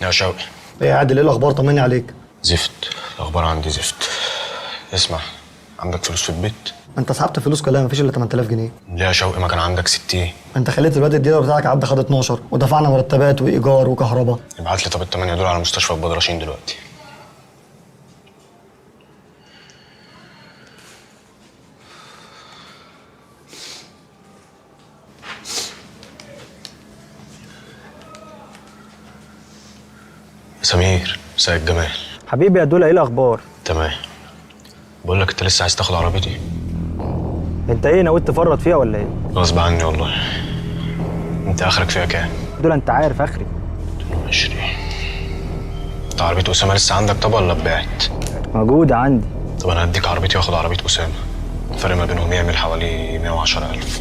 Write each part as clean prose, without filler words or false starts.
يا شوقي. ايه يا عادل، ايه الاخبار؟ طمني عليك. زفت الاخبار عندي زفت. اسمع، عندك فلوس في البيت؟ ما انت سحبت فلوس كلها، مفيش الا 8000 جنيه. ليه يا شوقي؟ ما كان عندك 60. ما انت خليت الواد الديلر بتاعك عدى خد 12 ودفعنا مرتبات وايجار وكهرباء. ابعت لي طب ال8 دول على مستشفى البدرشين دلوقتي. سمير، سيد جمال. حبيبي يا دولا، ايه الاخبار؟ تمام. بقول لك، انت لسه عايز تاخد عربيتي؟ انت ايه ناوي تفرط فيها ولا ايه؟ غصب عني والله. انت اخرك فيها كام؟ دولا انت عارف اخري. 22. انت عربية اسامه لسه عندك طب ولا اتباعت؟ موجوده عندي. طب انا هديك عربيتي واخد عربية اسامه، الفرق ما بينهم يعمل حوالي 110,000.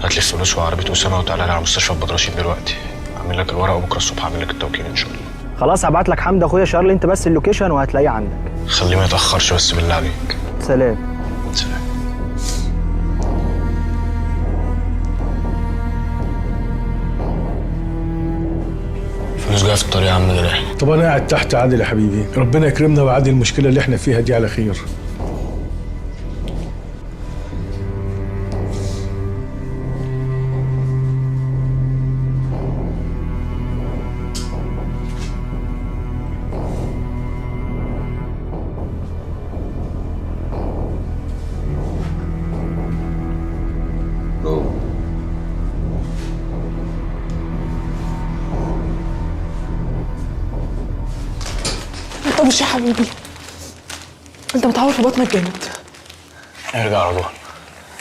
هات لي الفلوس وعربية اسامه وتعالى على مستشفى البدرشين دلوقتي. اعمل لك الورق وبكره الصبح اعمل لك التوكيل ان شاء الله. خلاص هبعت لك حمد اخويا شير لي انت بس اللوكيشن وهتلاقيه عندك. خليه ما يتاخرش بس بالله عليك. سلام. سلام. الفلوس جايه في الطريق يا عم جراح. طب انا قاعد تحت عادل يا حبيبي، ربنا يكرمنا ويعدي المشكله اللي احنا فيها دي على خير. انت مش يا حبيبي، انت متعور في بطنك جامد. ارجع رجوع،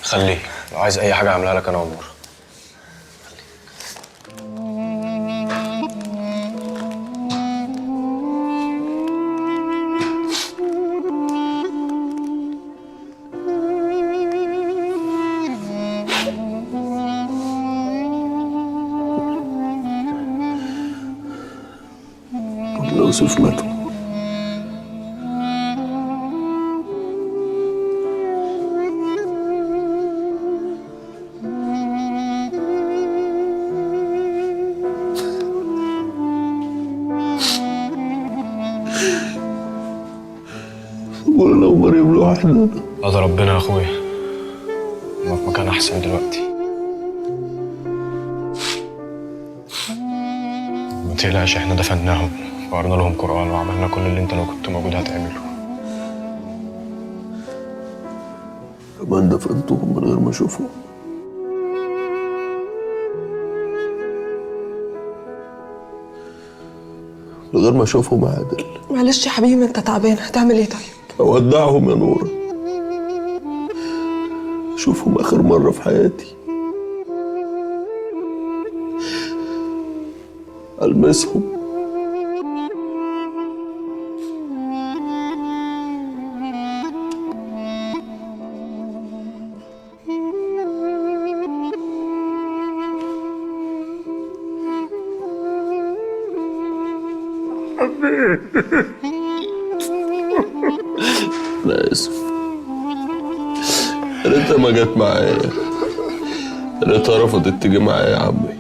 خليه لو عايز اي حاجه اعملها لك انا وامور. يوسف ماتوا. وانا لو مريم لوحدنا. هذا ربنا يا اخويا، هما في مكان احسن دلوقتي. ما تقلقش، احنا دفناهم وقرنا لهم قرآن وعملنا كل اللي انت لو كنت موجود هتعمله. كمان دفنتهم من غير ما اشوفهم. من غير ما اشوفهم يا عادل. معلش يا حبيبي، انت تعبان، هتعمل ايه طيب؟ اودعهم يا نورة، اشوفهم اخر مرة في حياتي، المسهم. أنا آسف، يا ريتها ما جت معايا، يا ريتها رفضت تيجي معايا يا عمي،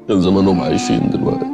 كان زمانهم عايشين دلوقتي.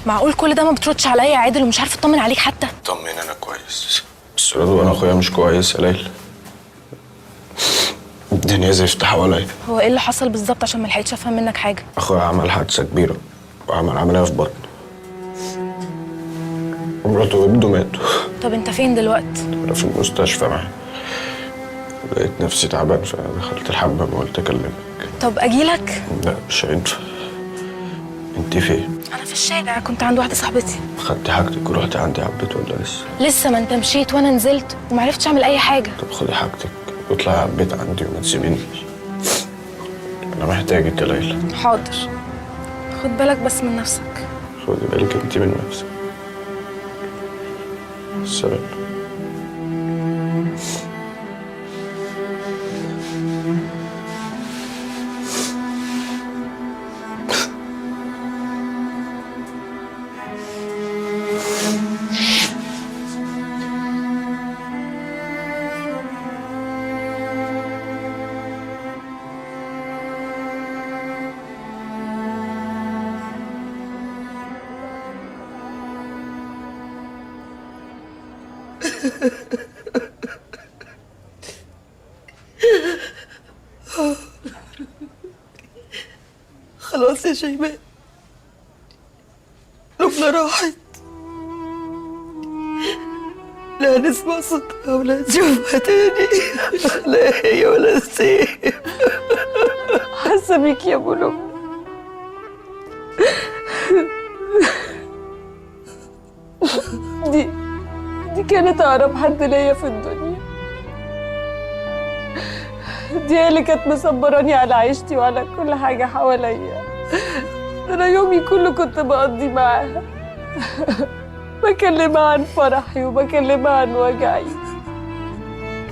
معقول كل ده ما بتردش عليا يا عادل ومش عارفه اطمن عليك حتى؟ طمن، انا كويس، بس رضوى انا اخويا مش كويس يا ليلى. الدنيا زفت حواليا. هو ايه اللي حصل بالظبط عشان ما لحقتش افهم منك حاجه؟ اخويا عمل حادثه كبيره وعمل عمليه في بطنه. ومراته وابنه ماتوا. طب انت فين دلوقتي؟ انا في المستشفى معاه. لقيت نفسي تعبان فدخلت الحمام وقلت اكلمك. طب اجيلك؟ لا مش هينفع. انت فين؟ انا في الشارع، كنت عند واحده صاحبتي. خدتي حاجتك ورحتي عندي عبيت ولا لسه؟ لسه، ما انت مشيت وانا نزلت ومعرفتش اعمل اي حاجه. طب خدي حاجتك واطلعي عبيت عندي وما تسيبينيش. انا محتاجك يا ليلى. حاضر، خد بالك بس من نفسك. خدي بالك انت من نفسك. السلام. خلاص يا شيماء، لبنى راحت. لا نسمع صوتها ولا نشوفها تاني. لا هي ولا السيف. حاسه بيك يا ابو لبنى. دي كانت اقرب حد ليا في الدنيا. دي هي اللي كانت مصبراني على عيشتي وعلى كل حاجه حواليا. انا يومي كله كنت بقضي معاها. بكلمها عن فرحي وبكلمها عن وجعي.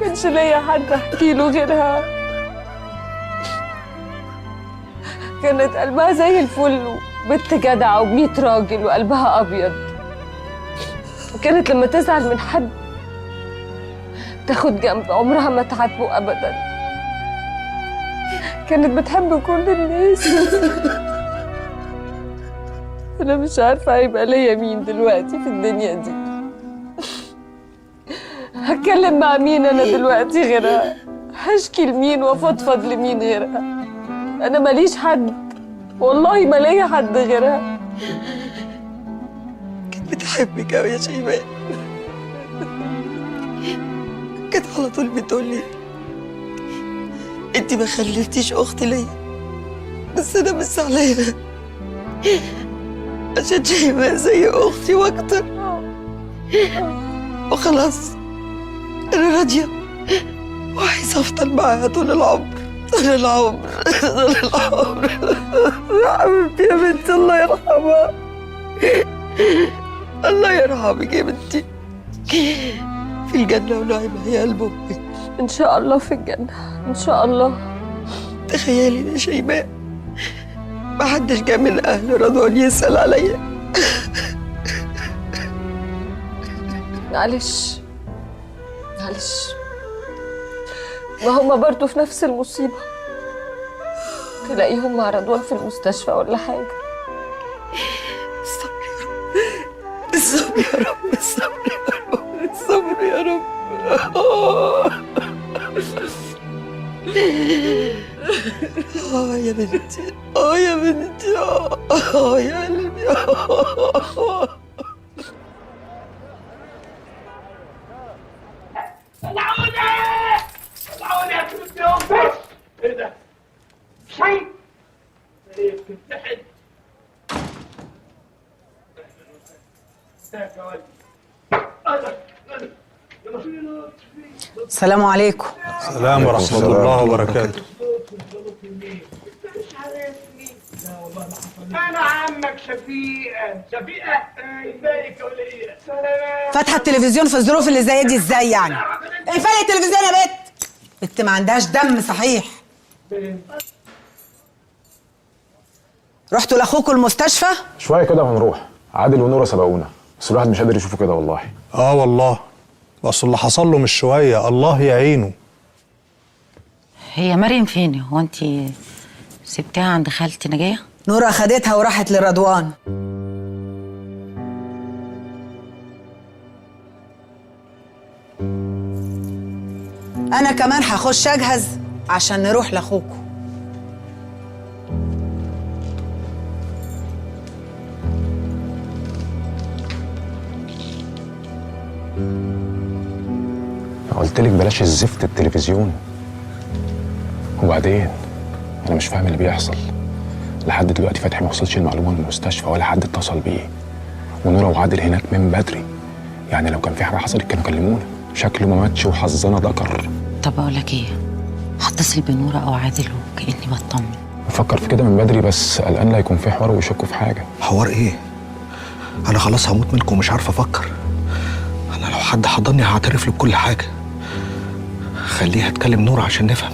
كانش ليا حد احكي له غيرها. كانت قلبها زي الفل وبنت جدعه و100 راجل وقلبها ابيض. وكانت لما تزعل من حد تاخد جنب، عمرها ما تعاتبه ابدا. كانت بتحب كل الناس. انا مش عارفه هيبقى ليا مين دلوقتي في الدنيا دي. هتكلم مع مين انا دلوقتي غيرها؟ هشكي لمين وافضفض لمين غيرها؟ انا ماليش حد، والله ما ليا حد غيرها. كانت بتحبك قوي يا شيماء. كانت على طول بتقولي انت ما خلفتيش اخت ليا، بس انا مش زعلانه عشان شيماء زي اختي واكتر. وخلاص انا راضيه وعايزه افضل معاها طول العمر طول العمر طول العمر. يا حبيبتي يا بنتي، الله يرحمها. الله يرحمك يا بنتي. في الجنة ونعيمها يا قلب أمك. إن شاء الله في الجنة، إن شاء الله. تخيلي يا شيماء، ما حدش جه من أهل رضوان يسأل عليا. معلش معلش، ما هما برضه في نفس المصيبة. تلاقيهم مع رضوان في المستشفى ولا حاجة. الصبر يا رب، الصبر يا رب، الصبر يا رب، الصبر يا رب. يا بنتي، يا بنتي، يا قلبي. طلعوني يا كنت يوم بس. ايه ده؟ شيء بتتحد. السلام عليكم. السلام ورحمة الله وبركاته. أنا عمك شفيقة ازيك يا ولية؟ فاتحة التلفزيون في الظروف اللي زي دي ازاي يعني؟ اقفلي التلفزيون يا بت ما عندهاش دم صحيح. رحتوا لاخوكوا المستشفى؟ شوية كده وهنروح. عادل ونورة سبقونا، بس الواحد مش قادر يشوفه كده والله. والله، بس اللي حصل له مش شوية، الله يعينه. هي مريم فين؟ هو انت سبتها عند خالتي نجاة؟ نورة خدتها وراحت لرضوان. انا كمان هخش اجهز عشان نروح لاخوكوا. قلت لك بلاش الزفت التلفزيون. وبعدين انا مش فاهم اللي بيحصل. لحد دلوقتي فتحي ما وصلش المعلومه من المستشفى ولا حد اتصل بيه، ونورا وعادل هناك من بدري. يعني لو كان في حاجه حصلت كانوا كلمونا. شكله ما ماتش وحظنا ذكر. طب اقول لك ايه، هتصل بنورة او عادل وكاني بطمن. بفكر في كده من بدري، بس قلقان لا يكون في حوار ويشكوا في حاجه. حوار ايه؟ انا خلاص هموت منكم ومش عارف افكر. انا لو حد حضني هعترف له بكل حاجه. خليها تكلم نورة عشان نفهم.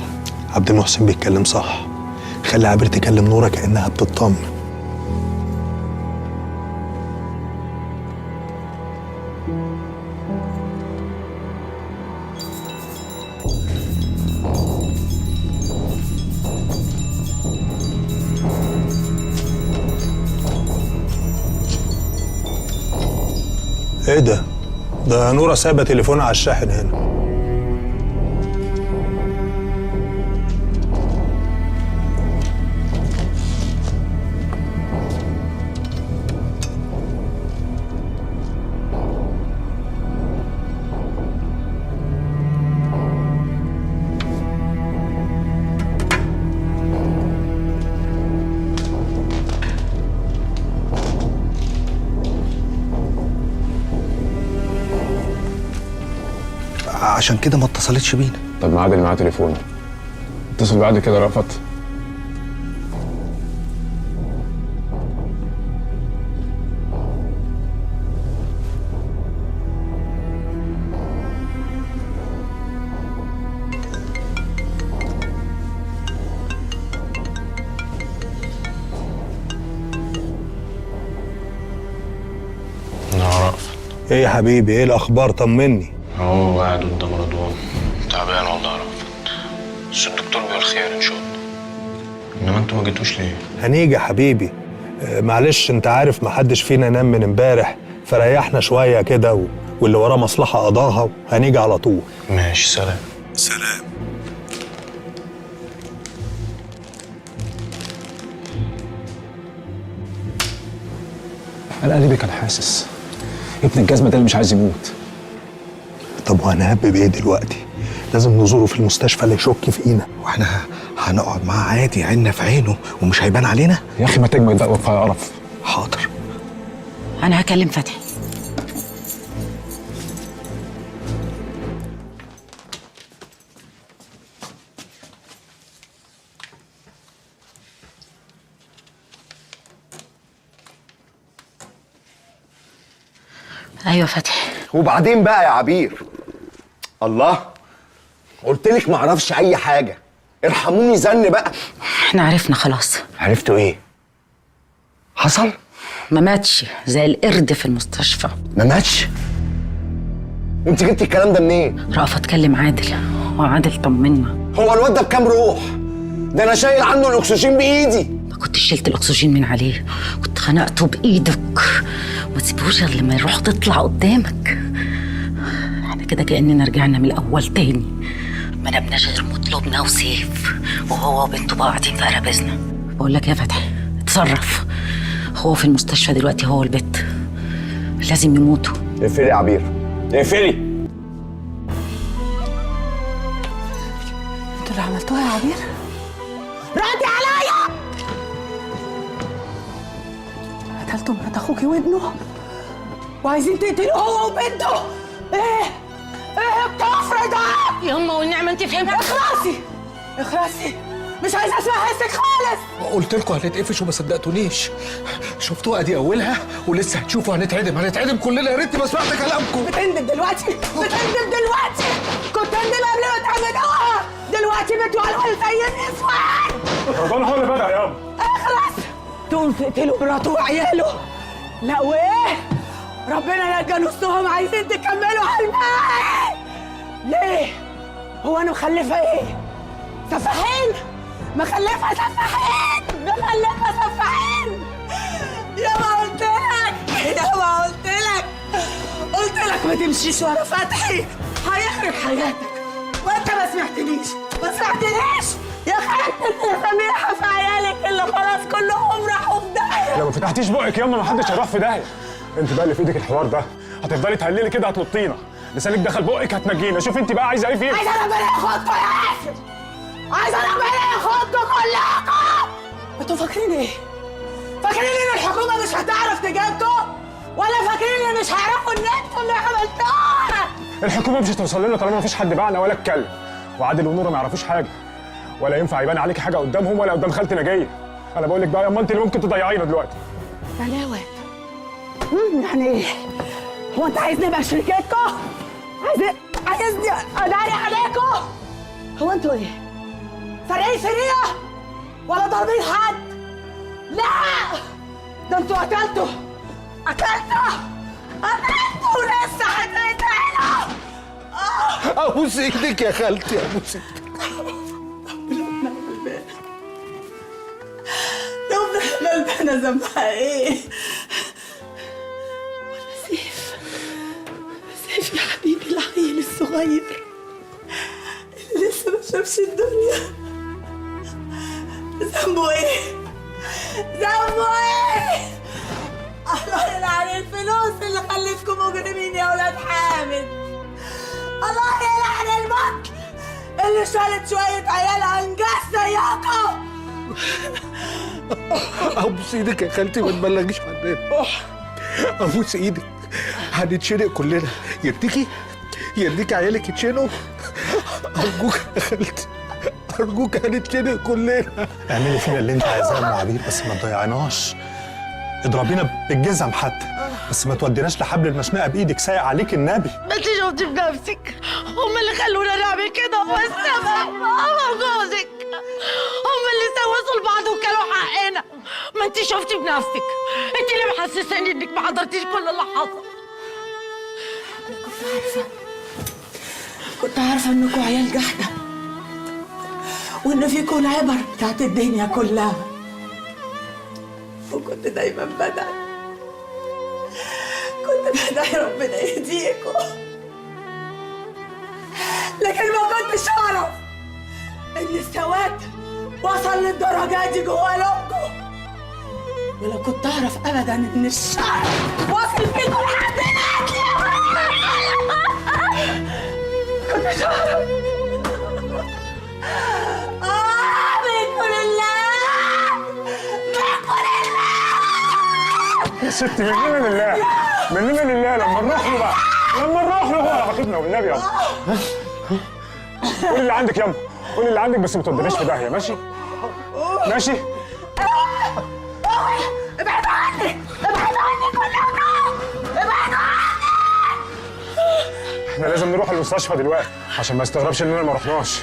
عبد المحسن بيتكلم صح. خلي عبير تكلم نورة كأنها بتطمن. ايه ده؟ ده نورة سايبة تليفونها على الشاحن هنا. عشان كده ما اتصلتش بينا. طب ما عادل معاه تليفونه، اتصل بعد كده رأفت. ايه يا حبيبي، ايه الاخبار؟ طمني. اهو قاعد قدام رضوان، تعبان والله يا رافت، بس الدكتور بيقول خير ان شاء الله. انما انتوا ما جيتوش ليه؟ هنيجي يا حبيبي. معلش انت عارف محدش فينا نام من امبارح، فريحنا شويه كده واللي وراه مصلحه قضاها، وهنيجي على طول. ماشي، سلام. سلام. انا قلبي كان حاسس ابن الجزمه ده اللي مش عايز يموت. طب وهنهبب ايه دلوقتي؟ لازم نزوره في المستشفى اللي يشك فينا، واحنا هنقعد معاه عادي عيننا في عينه ومش هيبان علينا. يا اخي ما تجمد بقى وكفايه قرف. حاضر. انا هكلم فتحي. ايوه فتحي. وبعدين بقى يا عبير؟ الله، قلت لك ما اعرفش اي حاجه، ارحموني زن بقى. احنا عرفنا خلاص. عرفتوا ايه؟ حصل؟ ما ماتش زي القرد في المستشفى. ما ماتش؟ وانت جبتي الكلام ده منين؟ رأفت كلم عادل وعادل طمنا. هو الواد ده بكام روح؟ ده انا شايل عنه الاكسجين بايدي. ما كنتش شلت الاكسجين من عليه، كنت خنقته بايدك. ما تسيبوش غير لما الروح تطلع قدامك. احنا كده كأننا رجعنا من الاول تاني، ما نبناش غير مطلوبنا وسيف، وهو وبنته بقى قاعدين في قرابيزنا. بقول لك يا فتحي اتصرف، هو في المستشفى دلوقتي هو والبت، لازم يموتوا. اقفلي يا عبير، اقفلي. انتوا اللي عملتوها يا عبير؟ ردي عليا! قتلتوا مرات اخوكي وابنه وعايزين تقتلوا هو وبنته. ايه الكفر ده؟ يا أمه والنعمة أنت فهمت. اخرسي، مش عايزه اسمع حسك خالص. قلت لكم هنتقفش وما صدقتونيش. شفتوها دي اولها ولسه هتشوفوا. هنتعدم كلنا. يا ريت ما سمعت كلامكم. بتندم دلوقتي؟ كنت تندم قبل ما تعملوها. دلوقتي بتولول زي النسوان. رمضان هو اللي بدأ يابا. اخرس. تقول تقتلوا مراته وعياله؟ لا وايه؟ ربنا نجى نصهم، عايزين تكملوا على الباقي. ليه؟ هو انا مخلفه ايه؟ سفاحين؟ مخلفه سفاحين. يابا قلت لك ما تمشيش ورا فتحي، هيخرب حياتك. وانت ما سمعتنيش. يا خالتي سميحه في عيالك اللي خلاص كلهم راحوا في داهيه. لو ما فتحتيش بقك ياما ما حدش هيروح في داهيه. انت بقى اللي في ايدك الحوار ده، هتفضلي تهللي كده هتوطينا. لسانك دخل بقك هتنجينا. شوف انت بقى عايزه ايه فينا. عايزه ربنا ياخدكم يا ياسر، عايزه ربنا ياخدكم كلكم. انتوا فاكرين ايه؟ فاكرين ان الحكومه مش هتعرف تجيبكم؟ ولا فاكرين ان مش هيعرفوا ان انتوا اللي عملتوها؟ الحكومه مش هتوصل لنا طالما مفيش حد باعنا ولا اتكلم. وعادل ونوره ما يعرفوش حاجه، ولا ينفع يبان عليك حاجه قدامهم ولا قدام خالتي نجيه. انا بقول لك بقى ياما انت اللي ممكن تضيعينا دلوقتي. يعني ايه يا واد؟ يعني ايه؟ هو انت عايزني ابقى شركتكم؟ عايزني اداري عليكم؟ هو انتوا ايه؟ فارقين سرية؟ ولا ضاربين حد؟ لا! ده انتوا قتلتوا ولسه هتقتلوا! ابوس ايدك يا خالتي، ابوس ايدك. لبنى غلبانة ذنبها ايه؟ ولا سيف يا حبيبي العيل الصغير اللي لسه ما شافش الدنيا، ذنبه ايه؟ ذنبه ايه؟ الله يلعن الفلوس اللي خلتكم مجرمين يا ولاد حامد. الله يلعن البطل اللي شالت شوية عيال انجاز زيكم. ابوس ايدك يا خالتي ما تبلغيش عننا. ابوس ايدك هنتشنق كلنا. يديكي عيالك يتشنقوا. ارجوك يا خالتي، ارجوك هنتشنق كلنا. اعملي فينا اللي انت عايزاه يا ام عبير، بس ما تضيعناش. اضربينا بالجزم حتى، بس ما توديناش لحبل المشنقه بايدك. سايق عليك النبي. ما انت شفتي بنفسك، هم اللي خلونا نعمل كده. هو السبب هو جوزك، هم اللي سوسوا لبعض وكلوا حقنا. ما انت شفتي بنفسك، انت اللي محسساني انك ما حضرتيش كل اللي حصل. كنت عارفة انكم عيال جحدة، وان فيكم العبر بتاعت الدنيا كلها، وكنت دايما بدعي ربنا يهديكم. لكن ما كنتش اعرف ان السواد وصل للدرجة دي جوه قلوبكم، ولا كنت اعرف ابدا ان الشر واصل فيكم لحد هناك. كنتش اعرف. منكم لله، منكم لله يا ست، مننا لله، مننا لله. لما نروح له بقى، لما نروح له هو على خطيبنا والنبي. يلا قولي اللي عندك، يلا قولي اللي عندك، بس ما توديناش في داهيه. ماشي ماشي. ابعدوا عني، ابعدوا عني كلكم، ابعدوا عني. احنا لازم نروح المستشفى دلوقتي عشان ما يستغربش اننا ما رحناش.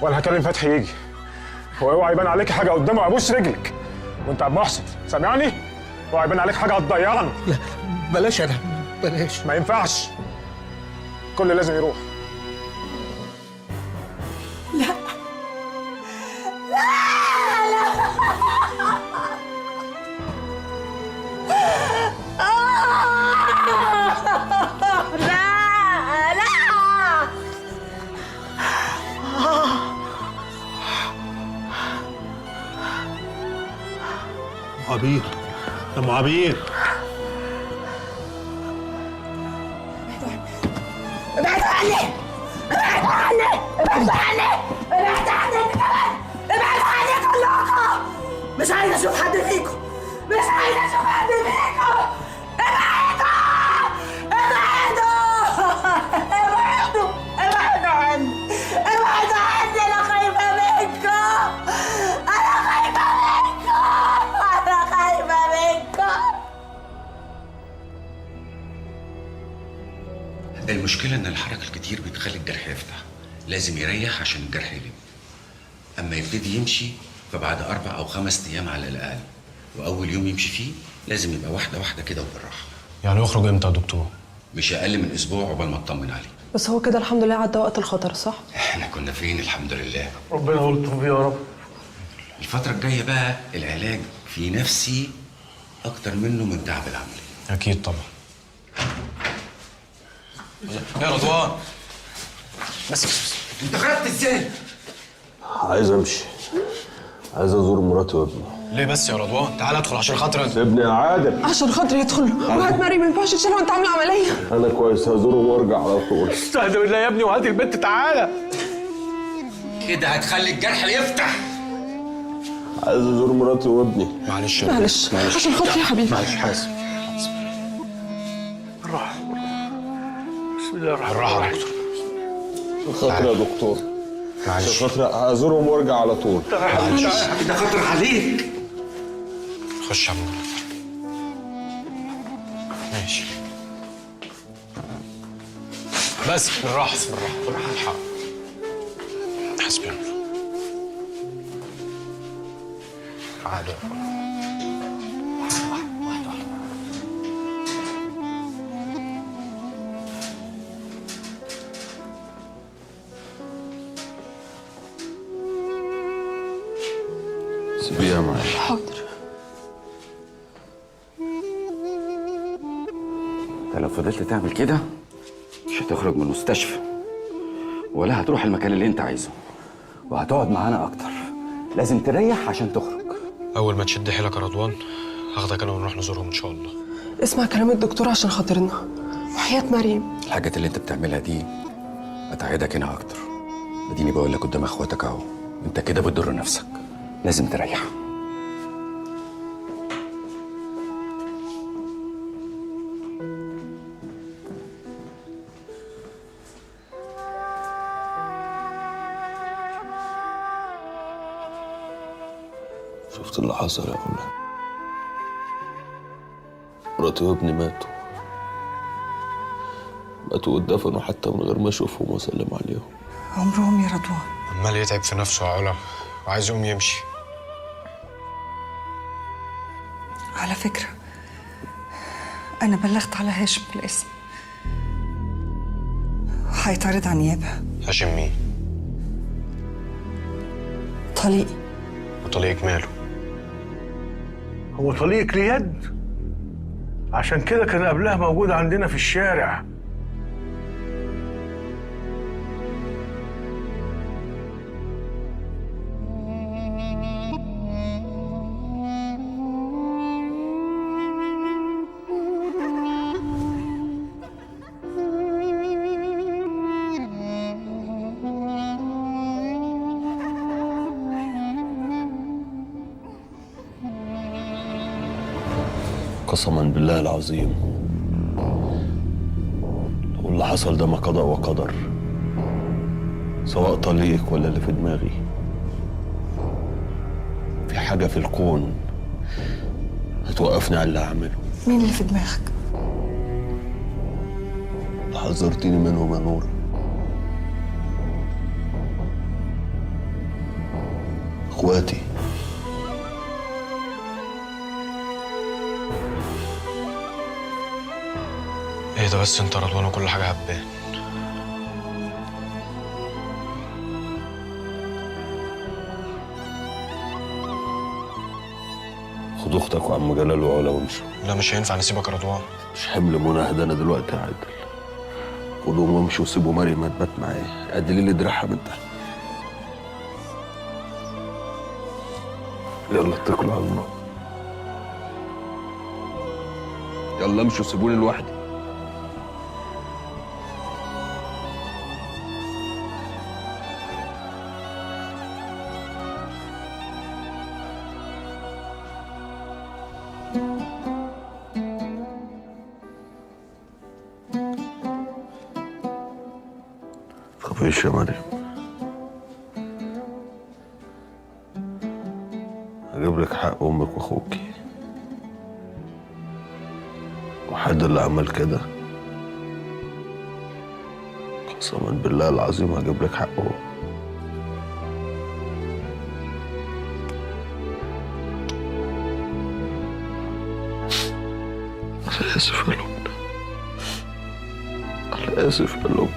وانا هكلم فتحي يجي. هو اوعى يبان عليك حاجه قدامه ابوس رجلك. وانت يا عم محسن سامعني؟ اوعى يبان عليك حاجه هتضيعنا. لا بلاش، انا بلاش. ما ينفعش، كل لازم يروح. لا لا لا عبير يا ام عبير، ابعدوا عني، ابعدوا عني، ابعدوا عني، ابعدوا عني كمان، ابعدوا عني كلكم. مش عايز اشوف حد فيكم، مش عايز اشوف حد فيكم. ابعدوا ابعدوا ابعدوا ابعدوا عني، ابعدوا عني. انا خايفه منكم، انا خايفه منكم، انا خايفه منكم. المشكلة إن الحركة الكتير بتخلي الجرح يفتح، لازم يريح عشان الجرح يلم. أما يبتدي يمشي فبعد 4 أو 5 أيام على الأقل، وأول يوم يمشي فيه لازم يبقى واحدة واحدة كده وبالراحة. يعني يخرج امتى يا دكتور؟ مش أقل من أسبوع عقبال ما أطمن عليه. بس هو كده الحمد لله عدى وقت الخطر، صح؟ إحنا كنا فين الحمد لله. ربنا يلطف بيه يا رب. الفترة الجاية بقى العلاج في نفسي أكتر منه من تعب العملية. اكيد طبعا. يا رضوان بس انت خرجت ازاي؟ عايز امشي، عايز ازور مراتي وابني. ليه بس يا رضوان؟ تعال ادخل عشان خاطر سيبني يا عادل. عشان خاطري يدخل وهات مريم، ما ينفعش تشيلها وانت عامله عمليه. انا كويس، هزوره وارجع على طول. استهدى بالله يا ابني وهات البنت تعالى. كده هتخلي الجرح يفتح. عايز ازور مراتي وابني. معلش معلش عشان خاطري يا حبيبي. معلش حاسب. بالراحه بسم الله الرحمن بالراحه الرحيم. يا دكتور. عشان خاطري يا دكتور. معلش. عشان خاطري هزورهم وارجع على طول. معلش. ده خطر عليك. خش يا عم. ماشي. بس بالراحه بالراحه الحق. حسبي الله. عادي. سيبيها معايا. حاضر. انت لو فضلت تعمل كده مش هتخرج من المستشفى ولا هتروح المكان اللي انت عايزه، وهتقعد معانا اكتر. لازم تريح عشان تخرج. اول ما تشد حيلك يا رضوان هاخدك انا ونروح نزورهم ان شاء الله. اسمع كلام الدكتور عشان خاطرنا وحياة مريم. الحاجات اللي انت بتعملها دي هتعيدك هنا اكتر. اديني بقول لك قدام اخواتك اهو، انت كده بتضر نفسك. لازم تريح. شفت اللي حصل يا غلا؟ مراتي وابني ماتوا واتدفنوا حتى من غير ما اشوفهم واسلم عليهم. عمرهم يا رضوان. عمال يتعب في نفسه يا علا وعايز يقوم يمشي. على فكرة أنا بلغت على هاشم بالاسم، هيتعرض على النيابة. هاشم مين؟ طليقي. وطليقك ماله؟ هو طليقك ليه يد؟ عشان كده كان قبلها موجود عندنا في الشارع. قسما بالله العظيم لو اللي حصل ده ما قضاء وقدر، سواء طليقك ولا اللي في دماغي، في حاجة في الكون هتوقفني على اللي هعمله. مين اللي في دماغك؟ اللي حذرتيني منهم يا نور. اخواتي. ايه ده بس انت يا رضوان وكل حاجه هتبان. خد اختك وعم جلال وعلا وامشوا. لا مش هينفع نسيبك يا رضوان. مش حمل مناهدة انا دلوقتي يا عادل. خدهم وامشوا وسيبوا مريم تبات معايا، قدلي لي دراعها من تحت. يلا اتكلوا على الله. يلا امشوا سيبوني لوحدي. خفيش يا مريم. هجيب لك حق امك واخوكي، وحد اللي عمل كده قسما بالله العظيم هجيب لك حقه. انا اسف يا لبنى، انا اسف يا لبنى.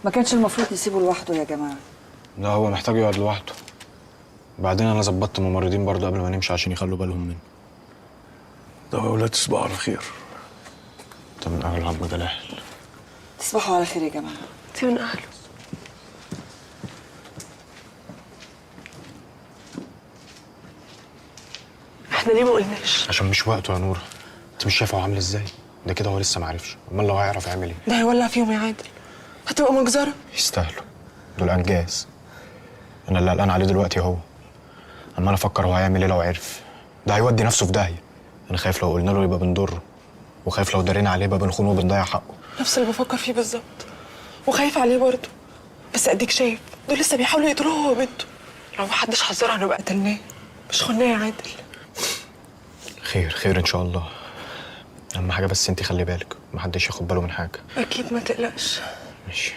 ما كانش المفروض نسيبه لوحده يا جماعه. لا هو محتاج يقعد لوحده. بعدين انا ظبطت ممرضين برضه قبل ما نمشي عشان يخلوا بالهم منه. طب يا ولاد تصبحوا على خير. انت من اهل عم جلال. تصبحوا على خير يا جماعه. انت من اهله. احنا ليه ما قلناش؟ عشان مش وقته يا نور. انت مش شايفه هو عامل ازاي؟ ده كده هو لسه ما عرفش، امال لو هيعرف يعمل ايه؟ ده هيولع فيهم يا عادل، هتبقى مجزره. يستاهلوا، دول انجاز. انا اللي قلقان عليه دلوقتي هو. عمال افكر هو هيعمل ايه لو عرف. ده هيودي نفسه في داهيه. انا خايف لو قلنا له يبقى بنضره، وخايف لو درينا عليه يبقى بنخونه وبنضيع حقه. نفس اللي بفكر فيه بالظبط، وخايف عليه برضه. بس اديك شايف دول لسه بيحاولوا يقتلوه هو وبنته. لو محدش حذره هنبقى قتلناه، مش خناه يا عادل. خير خير ان شاء الله. اهم حاجه بس انت خلي بالك محدش ياخد باله من حاجه. اكيد ما تقلقش. ماشي،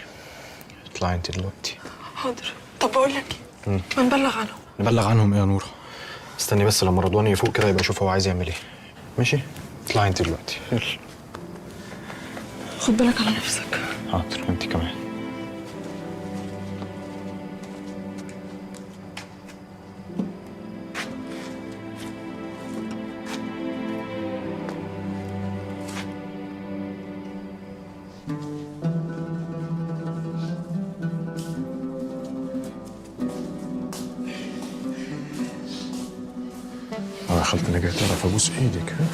اطلعي انت دلوقتي. حاضر. طب بقول لك ايه، ما نبلغ عنهم. نبلغ عنهم ايه يا نور؟ استني بس لما رضوان يفوق كده يبقى يشوف هو عايز يعمل ايه. ماشي، اطلعي انت دلوقتي يلا. خد بالك على نفسك. حاضر، انت كمان. يا خالتي انا جاي تعرف ابوس ايدك. ها؟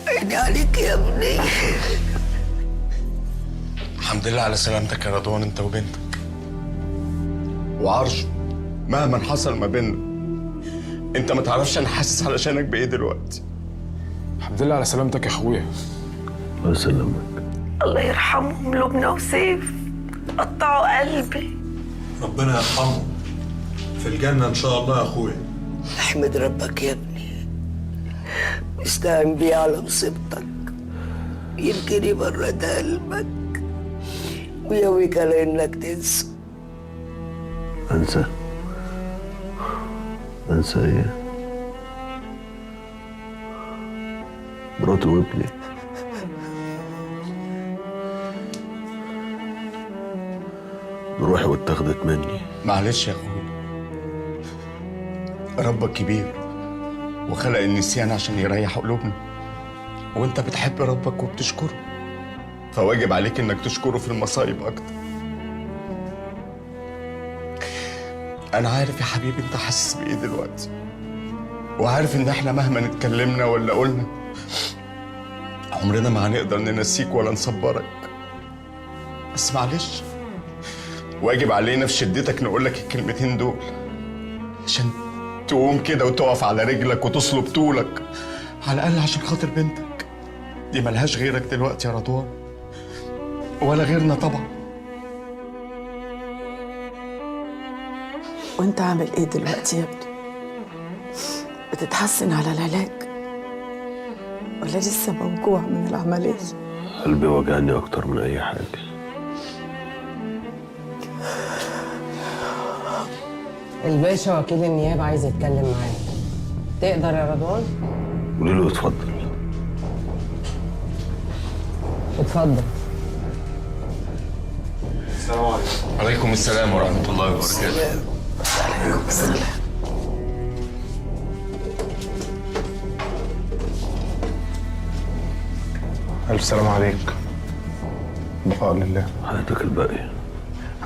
عيني عليك يا ابني. الحمد لله على سلامتك يا رضوان، انت وبنتك وعرش. مهما حصل ما بيننا انت ما تعرفش انا حاسس علشانك بايه دلوقتي. الحمد لله على سلامتك يا اخويا. الله يسلمك. الله يرحمهم لبنى وسيف، قطعوا قلبي. ربنا يرحمه في الجنه ان شاء الله يا اخويا. احمد ربك يا ابني، استعن بيه على مصيبتك، يمكن يبرد قلبك ويقويك على انك تنسى. انسى ايه؟ مراتي وابني. روحي واتاخدت مني. معلش يا اخويا، ربك كبير وخلق النسيان عشان يريح قلوبنا، وانت بتحب ربك وبتشكره، فواجب عليك انك تشكره في المصايب اكتر. انا عارف يا حبيبي انت حاسس بايه دلوقتي، وعارف ان احنا مهما اتكلمنا ولا قلنا عمرنا ما هنقدر ننسيك ولا نصبرك. بس معلش، واجب علينا في شدتك نقول لك الكلمتين دول عشان تقوم كده وتقف على رجلك وتصلب طولك، على الاقل عشان خاطر بنتك دي ملهاش غيرك دلوقتي يا رضوان، ولا غيرنا طبعا. وانت عامل ايه دلوقتي يا ابني؟ بتتحسن على العلاج ولا لسه موجوع من العملية؟ قلبي وجعني اكتر من اي حاجه. الباشا وكيل النيابه عايز يتكلم معاك. تقدر يا رضوان؟ قولي له اتفضل. اتفضل. السلام عليكم. وعليكم السلام ورحمه الله وبركاته. وعليكم السلام. الف سلام عليك. بقاء لله. حياتك الباقيه.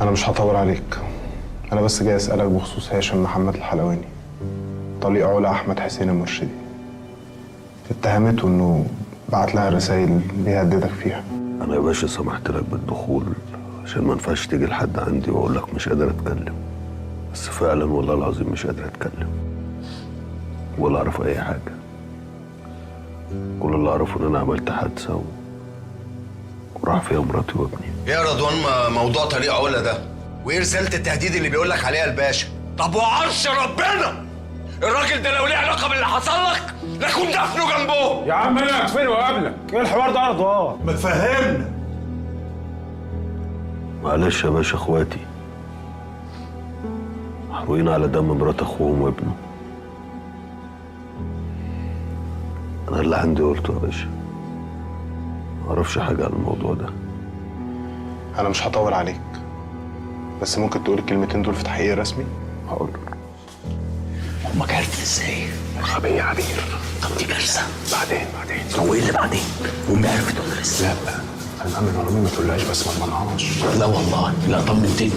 انا مش هطول عليك، انا بس جاي اسالك بخصوص هاشم محمد الحلواني، طليق علا احمد حسين المرشدي. اتهمته انه بعت لها رسائل بيهددك فيها. انا يا باشا سمحت لك بالدخول عشان ما ينفعش تيجي لحد عندي واقول لك مش قادر اتكلم، بس فعلا والله العظيم مش قادر اتكلم ولا اعرف اي حاجه. كل اللي اعرفه ان انا عملت حادثه وراح فيها مراتي وابني. ايه يا رضوان موضوع طريق علا ده؟ وايه رساله التهديد اللي بيقول لك عليها الباشا؟ طب وعرش ربنا، الراجل ده لو ليه علاقه باللي حصل لك لكون دفنه جنبه. يا عم انا اكفني وقابلك، ايه الحوار ده يا رضوان؟ ما تفهمنا. معلش يا باشا، اخواتي محروقين على دم مرات اخوهم وابنه، انا اللي عندي قلته يا باشا، معرفش حاجه عن الموضوع ده. انا مش هطول عليك، بس ممكن تقول الكلمتين دول في تحقيق رسمي؟ هقول له. امك عرفت ازاي؟ غبية يا عبير. طب دي كارثه. بعدين هو ايه اللي بعدين؟ امي عرفت ولا لسه؟ لا انا مأمن على امي ما تقولهاش، بس ما تمنعهاش. لا والله، لا طمنتني.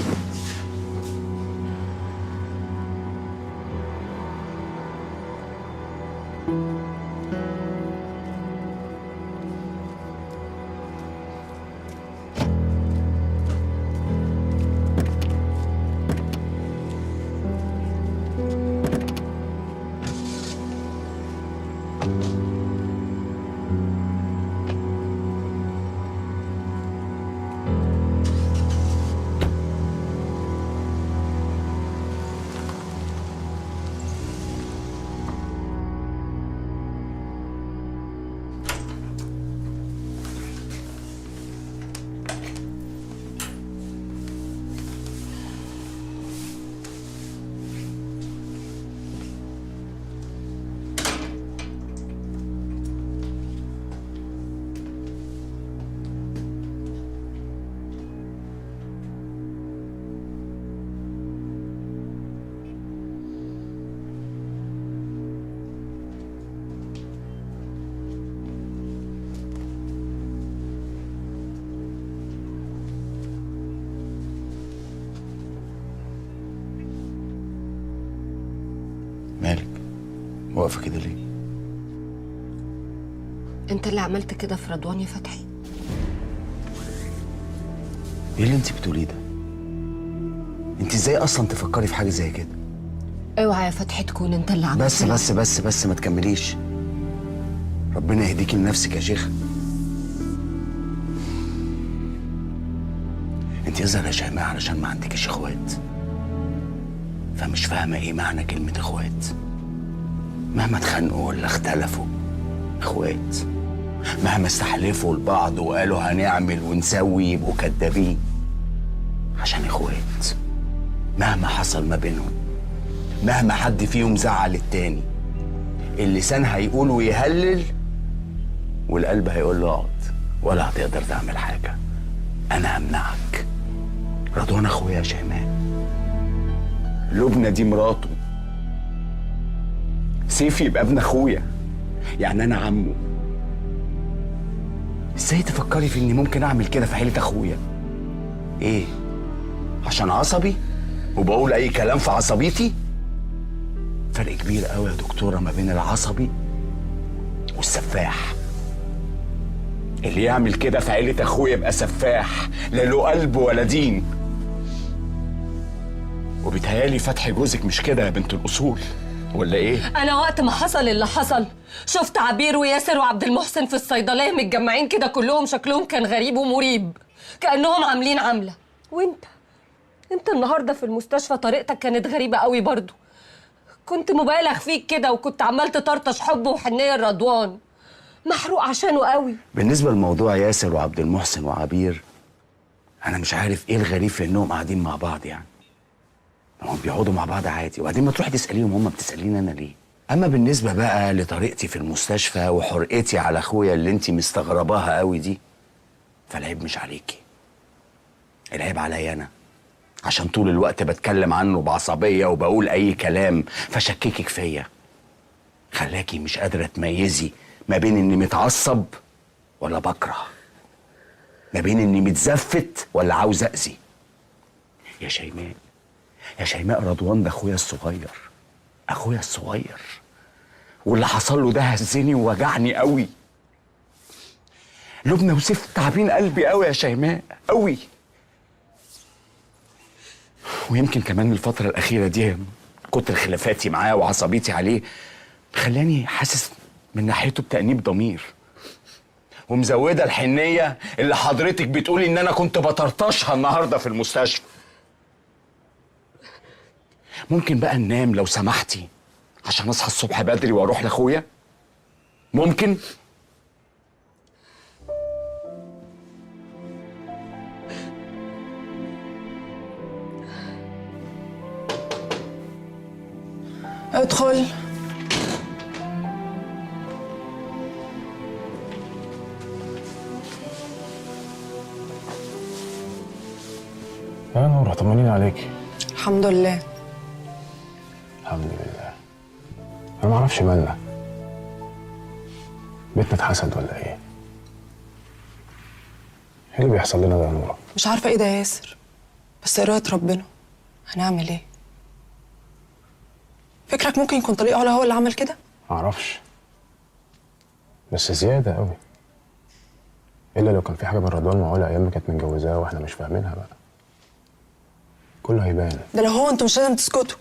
مالك؟ واقفة كده ليه؟ انت اللي عملت كده في رضوان يا فتحي. ايه اللي انت بتقوليه ده؟ انت ازاي اصلا تفكري في حاجة زي كده؟ اوعى يا فتحي تكون انت اللي عملت بس كده. بس بس بس ما تكمليش. ربنا يهديكي لنفسك يا شيخ. انت يظهر يا شيماء علشان ما عندكش اخوات، فمش فاهمة ايه معنى كلمة اخوات. مهما اتخانقوا ولا اختلفوا اخوات، مهما استحلفوا لبعض وقالوا هنعمل ونسوي يبقوا كدابين عشان اخوات. مهما حصل ما بينهم، مهما حد فيهم زعل التاني، اللسان هيقول ويهلل والقلب هيقول له اقعد، ولا هتقدر تعمل حاجة. انا همنعك. رضوان اخويا يا شيماء، لبنى دي مراته، سيفي يبقى ابن اخويا، يعني انا عمه. ازاي تفكري في اني ممكن اعمل كده في عيلة اخويا؟ ايه؟ عشان عصبي وبقول اي كلام في عصبيتي؟ فرق كبير قوي يا دكتورة ما بين العصبي والسفاح. اللي يعمل كده في عيلة اخويا يبقى سفاح، لا له قلب ولا دين. وبيتهيالي فتحي جوزك مش كده يا بنت الاصول، ولا ايه؟ انا وقت ما حصل اللي حصل شفت عبير وياسر وعبد المحسن في الصيدليه متجمعين كده كلهم، شكلهم كان غريب ومريب، كانهم عاملين عمله. وانت النهارده في المستشفى طريقتك كانت غريبه قوي برضو. كنت مبالغ فيك كده وكنت عمال تطرطش حب وحنيه لرضوان، محروق عشانه قوي. بالنسبه لموضوع ياسر وعبد المحسن وعبير، انا مش عارف ايه الغريب في انهم قاعدين مع بعض. يعني هم بيقعدوا مع بعض عادي، وبعدين ما تروحي تساليهم، هم بتساليني انا ليه؟ اما بالنسبه بقى لطريقتي في المستشفى وحرقتي على اخويا اللي انت مستغرباها قوي دي، فالعيب مش عليكي، العيب عليا انا، عشان طول الوقت بتكلم عنه بعصبيه وبقول اي كلام فشككك فيا، خلاكي مش قادره تميزي ما بين اني متعصب ولا بكره، ما بين اني متزفت ولا عاوز اذي. يا شيماء، يا شيماء، رضوان ده اخويا الصغير، اخويا الصغير، واللي حصل له ده هزني ووجعني قوي. لبنى وسيف تعبين قلبي قوي يا شيماء، قوي. ويمكن كمان الفترة الأخيرة دي كتر خلافاتي معاه وعصبيتي عليه خلاني حاسس من ناحيته بتأنيب ضمير، ومزودة الحنية اللي حضرتك بتقولي إن أنا كنت بطرطشها النهاردة في المستشفى. ممكن بقى ننام لو سمحتي عشان أصحى الصبح بدري وأروح لأخويا؟ ممكن؟ ادخل. يا نورة طمنيني عليكي. الحمد لله. الحمد لله. انا ما اعرفش مالنا، بيتنا اتحسد ولا ايه؟ ايه اللي بيحصل لنا ده يا نورة؟ مش عارفه ايه ده يا ياسر، بس إرادة ربنا. هنعمل ايه؟ فكرك ممكن يكون طليق علا هو اللي عمل كده؟ معرفش، بس زيادة قوي. إلا لو كان في حاجة بين رضوان وعلا أيام ما كانت متجوزاه وإحنا مش فاهمينها بقى. كله هيبان. ده لو هو انتوا مش لازم تسكتوا.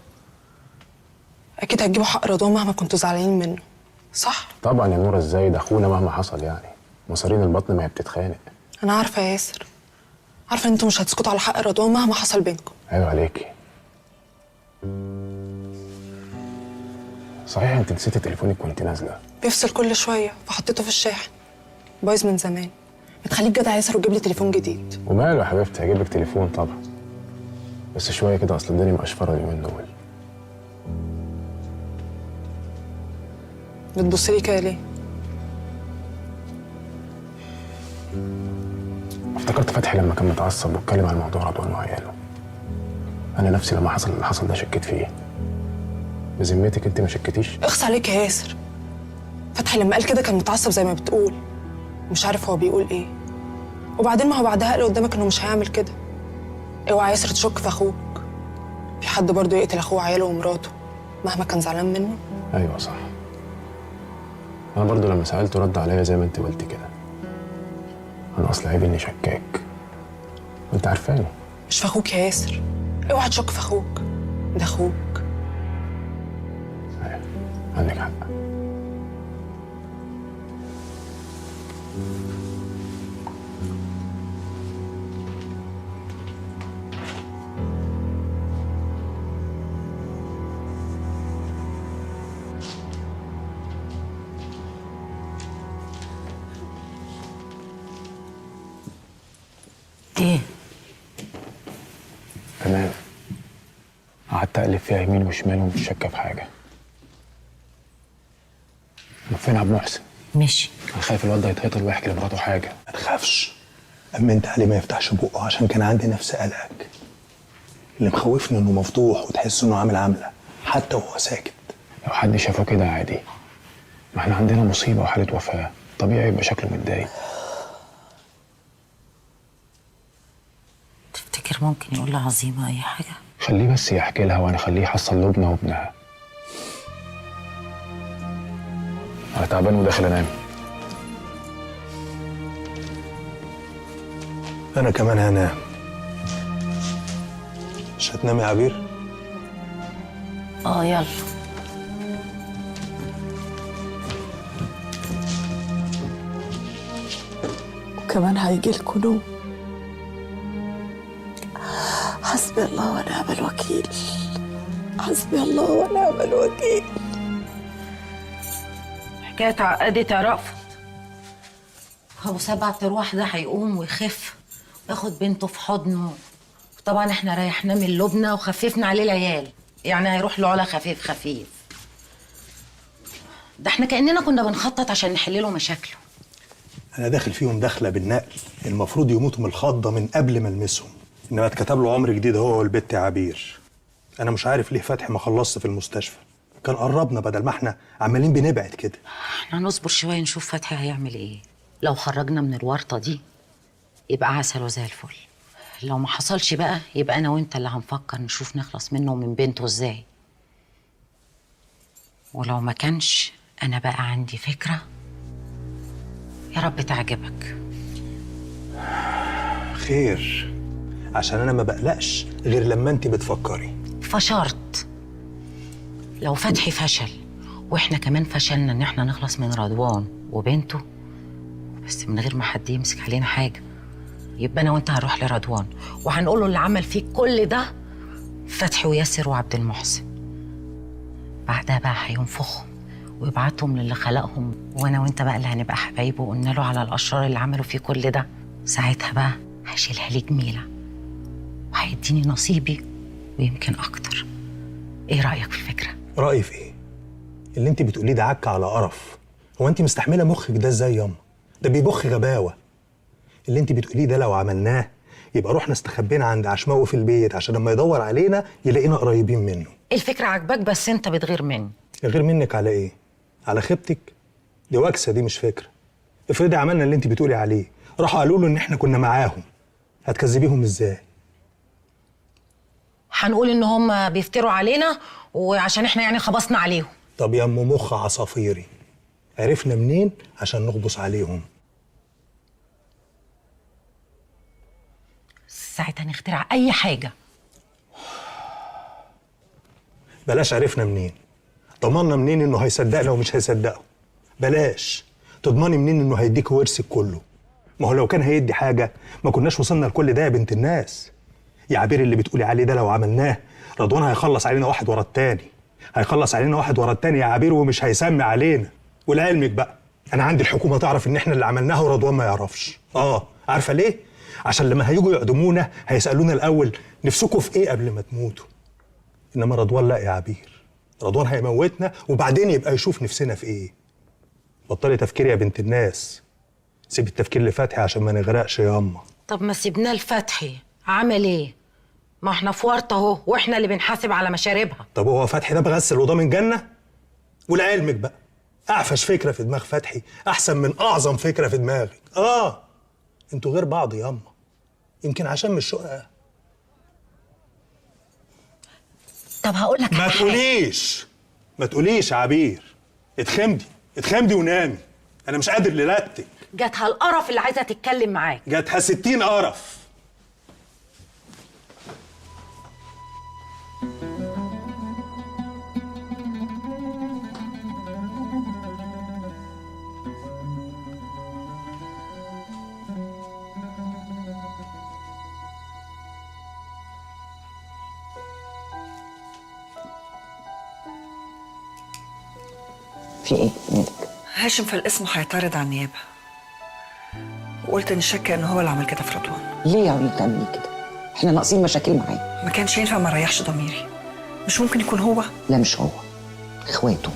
اكيد هتجيبوا حق رضوان مهما كنتوا زعلانين منه، صح؟ طبعا يا نورة، إزاي ده أخونا مهما حصل يعني. مصارين البطن ما هي بتتخانق. انا عارفه يا ياسر، عارفه ان انتوا مش هتسكتوا على حق رضوان مهما حصل بينكم. أيوة عليكي. صحيح أنت نسيتي تليفونك وأنت نازلة. بيفصل كل شويه فحطيته في الشاحن، بايظ من زمان. بتخليك جدع يا ياسر وتجيب لي تليفون جديد. وماله يا حبيبتي، هجيب لك تليفون طبعا، بس شوية كده أصل الدنيا مقشفرة اليومين دول. بتبصلي كده ليه؟ افتكرت فتحي لما كان متعصب واتكلم عن موضوع رضوان وعياله. أنا نفسي لما حصل اللي حصل ده شكيت فيه. بذمتك أنت ما شكتيش؟ اخص عليك يا ياسر. فتحي لما قال كده كان متعصب زي ما بتقول، مش عارف هو بيقول ايه. وبعدين ما هو بعدها قال قدامك انه مش هيعمل كده. اوعى يا ياسر تشك في اخوك. في حد برضه يقتل اخوه وعياله ومراته مهما كان زعلان منه؟ أيوة صح. أنا برضه لما سألته رد عليا زي ما أنت قلت كده. أنا أصل عيب إني شكاك، وأنت عارفاني. مش في اخوك يا ياسر، اوعى تشك في اخوك، ده اخوك. أيوة عندك حق. ايه؟ تمام. قعدت أقلب فيها يمين وشمال ومش شاكة في حاجة. فين عبد المحسن؟ ماشي. أنا خايف الواد ده يتهطل ويحكي لمراته حاجة. ما تخافش، أمنت عليه ما يفتحش بقه عشان كان عندي نفس قلقك. اللي مخوفني إنه مفضوح وتحس إنه عامل عملة حتى وهو ساكت. لو حد شافه كده عادي، ما احنا عندنا مصيبة وحالة وفاة، طبيعي يبقى شكله متضايق. تفتكر ممكن يقول لعظيمة أي حاجة؟ خليه بس يحكي لها وأنا خليه يحصل لابنه وابنها. أنا تعبان وداخل أنام. أنا كمان هنام. مش هتنام يا عبير؟ يلا. وكمان هيجي لكم نوم. حسبي الله ونعم الوكيل، حسبي الله ونعم الوكيل. حكاية اتعقدت يا رأفت. أبو 7 أرواح ده هيقوم ويخف وياخد بنته في حضنه. طبعا احنا ريحناه من لبنى وخففنا عليه العيال، يعني هيروح له علا خفيف خفيف. ده احنا كأننا كنا بنخطط عشان نحل له مشاكله. أنا داخل فيهم دخلة بالنقل، المفروض يموتوا من الخضة من قبل ما المسهم، إنما اتكتب له عمر جديد هو والبت عبير. أنا مش عارف ليه فتحي ما خلصت في المستشفى، كان قربنا بدل ما احنا عمالين بنبعد كده. احنا هنصبر شوية نشوف فتحي هيعمل ايه. لو خرجنا من الورطة دي يبقى عسل وزي الفل. لو ما حصلش بقى يبقى أنا وأنت اللي هنفكر نشوف نخلص منه ومن بنته ازاي. ولو ما كانش أنا بقى عندي فكرة يا رب تعجبك. خير، عشان أنا ما بقلقش غير لما أنت بتفكري. فشرط لو فتحي فشل واحنا كمان فشلنا ان احنا نخلص من رضوان وبنته، بس من غير ما حد يمسك علينا حاجه، يبقى انا وانت هنروح لرضوان وهنقول له اللي عمل فيك كل ده فتحي وياسر وعبد المحسن. بعدها بقى هينفخهم ويبعتهم للي خلقهم، وانا وانت بقى اللي هنبقى حبايبه وقلنا له على الاشرار اللي عملوا فيه كل ده. ساعتها بقى هشيلها لي جميله وهيديني نصيبي ويمكن اكتر. ايه رايك في الفكره؟ رأيي في ايه؟ اللي انت بتقوليه ده عك على قرف. هو انت مستحمله مخك ده ازاي ياما؟ ده بيبخ غباوه. اللي انت بتقوليه ده لو عملناه يبقى رحنا استخبينا عند عشماوي في البيت عشان لما يدور علينا يلاقينا قريبين منه. الفكره عجباك بس انت بتغير مني. غير منك على ايه؟ على خيبتك؟ دي وكسه، دي مش فكره. افرضي عملنا اللي انت بتقولي عليه، راحوا قالوا له ان احنا كنا معاهم، هتكذبيهم ازاي؟ هنقول ان هم بيفتروا علينا وعشان احنا يعني خبصنا عليهم. طب يا ام مخ عصافيري، عرفنا منين عشان نخبص عليهم؟ ساعتها نخترع اي حاجه. بلاش عرفنا منين، ضمننا منين انه هيصدقنا ومش هيصدقه؟ بلاش تضمني منين انه هيديك ورثك كله؟ ما هو لو كان هيدي حاجه ما كناش وصلنا لكل ده يا بنت الناس. يا عبير اللي بتقولي عليه ده لو عملناه رضوان هيخلص علينا واحد ورا التاني، هيخلص علينا واحد ورا التاني يا عبير، ومش هيسمي علينا. ولعلمك بقى انا عندي الحكومه تعرف ان احنا اللي عملناه ورضوان ما يعرفش. عارفه ليه؟ عشان لما هيجوا يعدمونا هيسالونا الاول نفسكوا في ايه قبل ما تموتوا. انما رضوان لا يا عبير، رضوان هيموتنا وبعدين يبقى يشوف نفسنا في ايه. بطلي تفكير يا بنت الناس، سيب التفكير لفتحي عشان ما نغرقش ياما. طب ما سيبناه لفتحي، عمل ايه؟ ما احنا في ورطه اهو واحنا اللي بنحاسب على مشاربها. طب هو فتحي ده بغسل وضامن جنه؟ ولعلمك بقى اعفش فكره في دماغ فتحي احسن من اعظم فكره في دماغك. انتوا غير بعض ياما، يمكن عشان مش شقه. طب هقول لك ما تقوليش يا عبير. اتخمدي ونامي، انا مش قادر ليلتك. جاتها القرف اللي عايزه تتكلم معاك. جاتها 60 قرف. في ايه مالك؟ هاشم في الاسم هيعترض على النيابه، وقلت ان شك انه هو اللي عمل كده في رضوان. ليه يا عمي تعملي كده؟ احنا ناقصين مشاكل معاه. ما كانش ينفع ما اريحش ضميري. مش ممكن يكون هو؟ لا مش هو، اخواته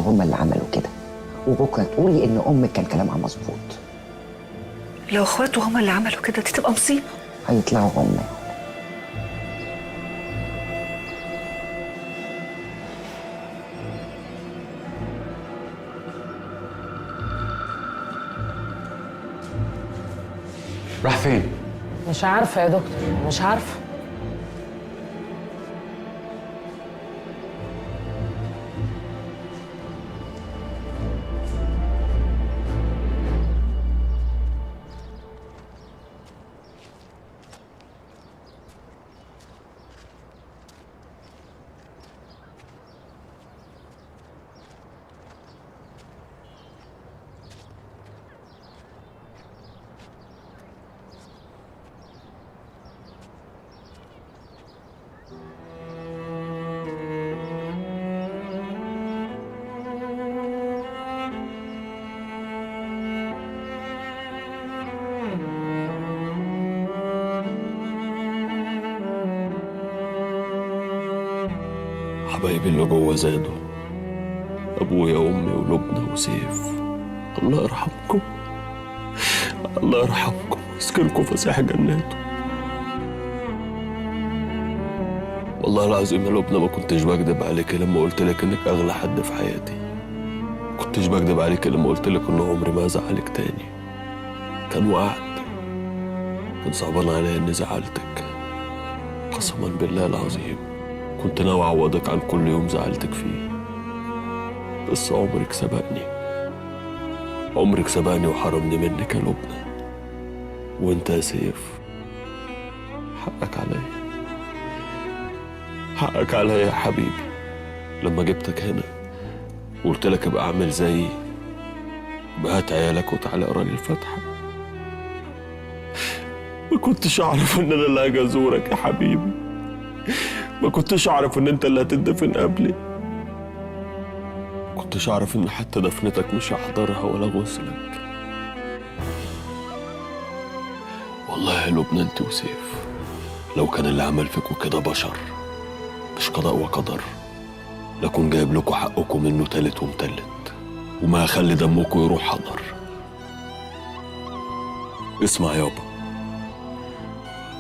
هم اللي عملوا كده، وبكره تقولي ان امك كان كلامها مظبوط. لو اخواته هم اللي عملوا كده دي تبقى مصيبه. هيطلعوا هم. راح فين؟ مش عارفه يا دكتور، مش عارفه. حبايبي اللي جوه زادوا، ابويا وامي ولبنى وسيف، الله يرحمكم، الله يرحمكم، يسكنكم فسيح جناته. والله العظيم يا لبنى ما كنتش بكدب عليك لما قلت لك انك اغلى حد في حياتي. ما كنتش بكدب عليك لما قلت لك ان عمري ما ازعلك تاني. كان وعد، كان صعبان عليا اني زعلتك. قسما بالله العظيم كنت ناوي اعوضك عن كل يوم زعلتك فيه، بس عمرك سبقني وحرمني منك يا لبنى. وانت يا سيف حقك عليا يا حبيبي. لما جبتك هنا وقلت لك ابقى اعمل زيي، هات عيالك وتعالى اقرا لي الفاتحه. ما كنتش اعرف ان انا اللي هاجي ازورك يا حبيبي، ما كنتش اعرف ان انت اللي هتدفن قبلي، ما كنتش اعرف ان حتى دفنتك مش هحضرها ولا غسلك. والله يا لبنى انت وسيف لو كان اللي عمل فيكوا كده بشر مش قضاء وقدر، لكن جايب لكم حقكم منه تالت ومتلت، وما هخلي دمكم يروح حضر. اسمع يابا،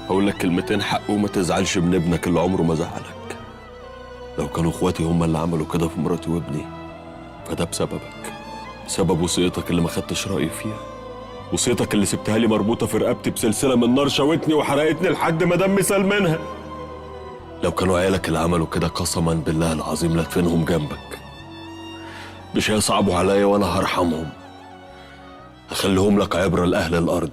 هقول لك كلمتين حق وما تزعلش من ابنك اللي عمره ما زعلك. لو كانوا اخواتي هم اللي عملوا كده في مراتي وابني فده بسببك، بسبب وصيتك اللي ما خدتش رأيي فيها، وصيتك اللي سبتها لي مربوطة في رقبتي بسلسلة من نار شوتني وحرقتني لحد ما دمي سال منها. لو كانوا عيالك اللي عملوا كده قسما بالله العظيم لادفنهم جنبك. مش هيصعبوا عليا وانا هرحمهم، هخليهم لك عبرة لأهل الأرض.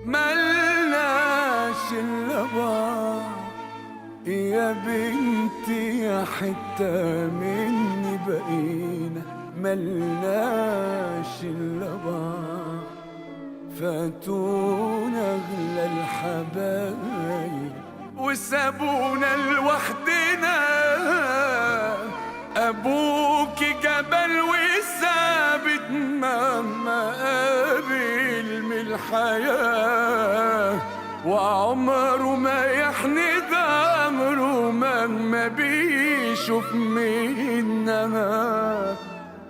ملناش الا بعض يا بنتي يا حتة مني بقينا، ملناش الا بعض فاتونا اغلى الحبايب وسابونا لوحدنا. ابوك جبل وثابت مهما قابل من الحياة، وعمره ما يحند عمره مهما بيشوف منها.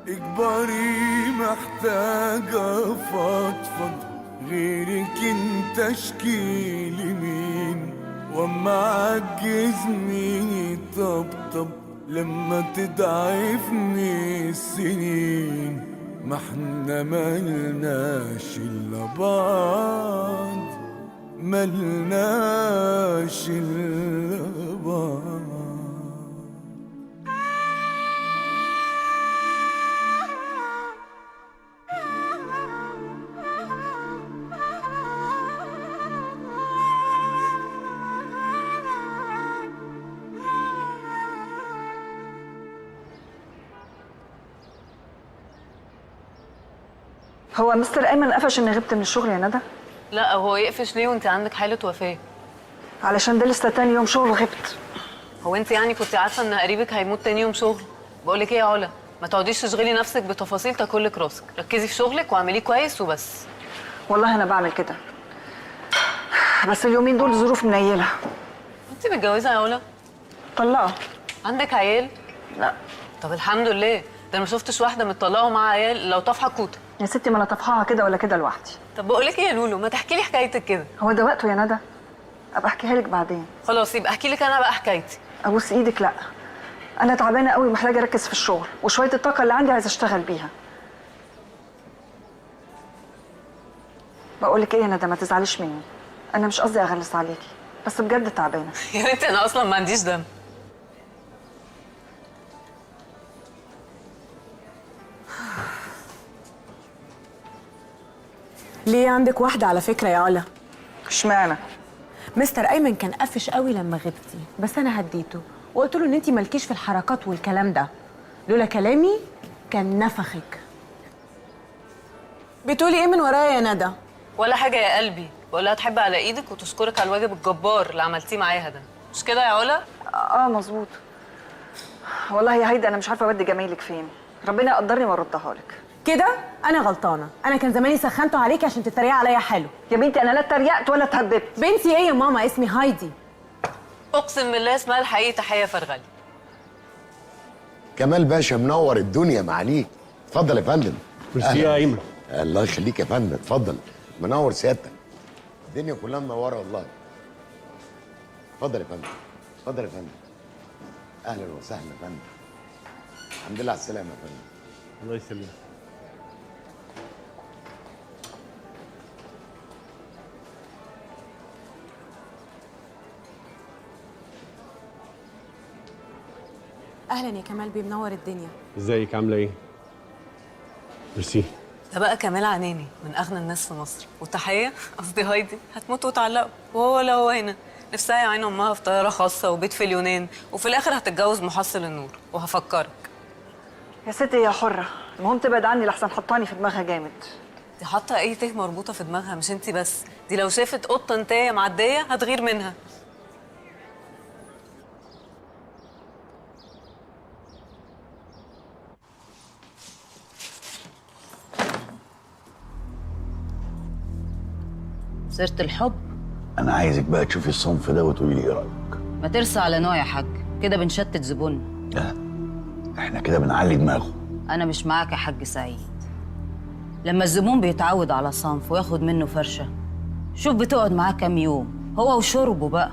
اكبري محتاجة فضفض غيرك انت اشكيلي مين، واما عجز مين يطبطب لما تضعفني السنين. ما احنا ملناش الا بعض، ملناش الا بعض. هو مستر ايمن قفش اني غبت من الشغل يا ندى؟ لا، هو يقفش ليه وانت عندك حالة وفاة؟ علشان ده لسه تاني يوم شغل غبت. هو انت يعني كنت عارفة ان قريبك هيموت تاني يوم شغل؟ بقولك ايه يا علا، ما تقعديش تشغلي نفسك بتفاصيل تاكلك راسك، ركزي في شغلك واعمليه كويس وبس. والله انا بعمل كده، بس اليومين دول ظروف منيلة. انت متجوزة يا علا؟ طلقة. عندك عيال؟ لا. طب الحمد لله، ده انا ما شفتش واحدة متطلقة ومعاها عيال لو طافحة كوتة. يا ستي ما انا طفحها كده ولا كده لوحدي. طب بقولك ايه يا لولو، ما تحكي لي حكايتك كده. هو ده وقته يا ندى؟ ابقى احكيها لك بعدين. خلاص يبقى احكي لك انا بقى حكايتي. ابوس ايدك لا، انا تعبانه قوي ومحتاجه اركز في الشغل، وشويه الطاقه اللي عندي عايزه اشتغل بيها. بقول لك ايه يا ندى، ما تزعليش مني، انا مش قصدي اغلس عليكي، بس بجد تعبانه. يا بنتي انا اصلا ما عنديش دم. ليه عندك واحدة على فكرة يا علا؟ اشمعنى؟ مستر أيمن كان قفش قوي لما غبتي، بس أنا هديته وقلت له إن أنتي مالكيش في الحركات والكلام ده، لولا كلامي كان نفخك. بتقولي إيه من ورايا يا ندى؟ ولا حاجة يا قلبي، بقولها تحب على إيدك وتشكرك على الواجب الجبار اللي عملتيه معاها ده، مش كده يا علا؟ مظبوط. والله يا هيدا أنا مش عارفة أودي جمايلك فين، ربنا يقدرني وأردها لك. كده انا غلطانه، انا كان زماني سخنته عليكي عشان تتريقي عليا حلو. يا بنتي انا لا اتريقت ولا اتهببت. بنتي ايه يا ماما؟ اسمي هايدي. اقسم بالله اسمها الحقيقي تحيه فرغلي. كمال باشا منور الدنيا معاليك. اتفضل يا فندم. ميرسي يا ايمن. الله يخليك يا فندم، اتفضل. منور سيادتك، الدنيا كلها منوره والله. اتفضل يا فندم، اتفضل يا فندم. اهلا وسهلا يا فندم. الحمد لله على السلامه يا فندم. الله يسلمك. اهلا يا كمال بيه، منور الدنيا. ازيك عامله ايه؟ ميرسي. ده بقى كمال عناني من اغنى الناس في مصر، وتحيه قصدي هايدي هتموت وتعلقوا، وهو لا هو هنا نفسها يا عين امها في طياره خاصه وبيت في اليونان، وفي الاخر هتتجوز محصل النور. وهفكرك يا ستي يا حره، المهم تبعد عني لحسن حطاني في دماغها جامد. دي حاطه اي ته مربوطه في دماغها، مش انتي بس، دي لو شافت قطه انتايه معديه هتغير منها. سيرة الحب؟ انا عايزك بقى تشوفي الصنف ده وتقولي لي ايه رايك. ما ترسى على نوع يا حاج، كده بنشتت زبوننا. لا، احنا كده بنعلي دماغه. انا مش معاك يا حاج سعيد. لما الزبون بيتعود على صنف وياخد منه فرشه، شوف بتقعد معاه كام يوم، هو وشربه بقى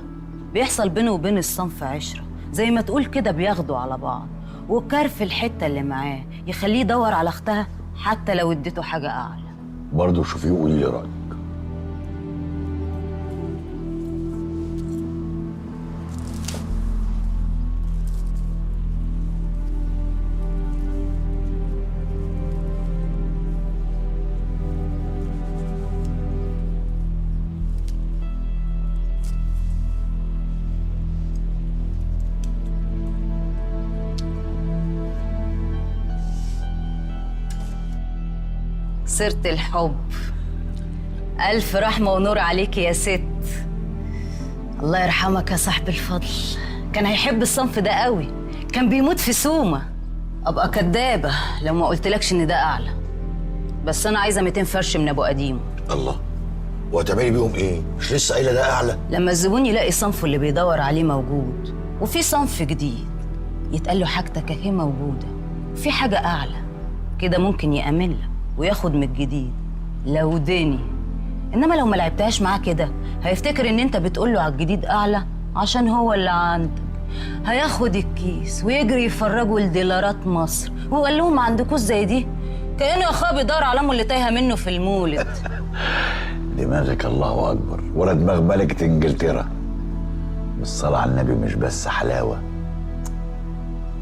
بيحصل بينه وبين الصنف عشره، زي ما تقول كده بياخدوا على بعض، وكرف الحته اللي معاه يخليه يدور على اختها حتى لو اديته حاجه اعلى. برضه شوفيه وقولي لي رايك. سيرة الحب، ألف رحمة ونور عليك يا ست. الله يرحمك يا صاحب الفضل، كان هيحب الصنف ده قوي، كان بيموت في سومة. أبقى كدابة لو ما قلتلكش إن ده أعلى، بس أنا عايزة 200 فرش من أبو قديم. الله، وهتعملي بيهم إيه؟ مش لسه قايلة ده أعلى؟ لما الزبون يلاقي صنفه اللي بيدور عليه موجود وفي صنف جديد، يتقال له حاجتك اهي موجودة، في حاجة أعلى كده ممكن يأمن لك وياخد من الجديد لو داني. انما لو ما لعبتهاش معاه كده هيفتكر ان انت بتقول له على الجديد اعلى عشان هو اللي عندك، هياخد الكيس ويجري يفرجوا لديلارات مصر وقال لهم ما عندكوش زي دي، كأنه اخوه بيدور على امه اللي تايهه منه في المولد. دماغك الله أكبر، ولا دماغ ملكة إنجلترا. بالصلاة على النبي، مش بس حلاوة،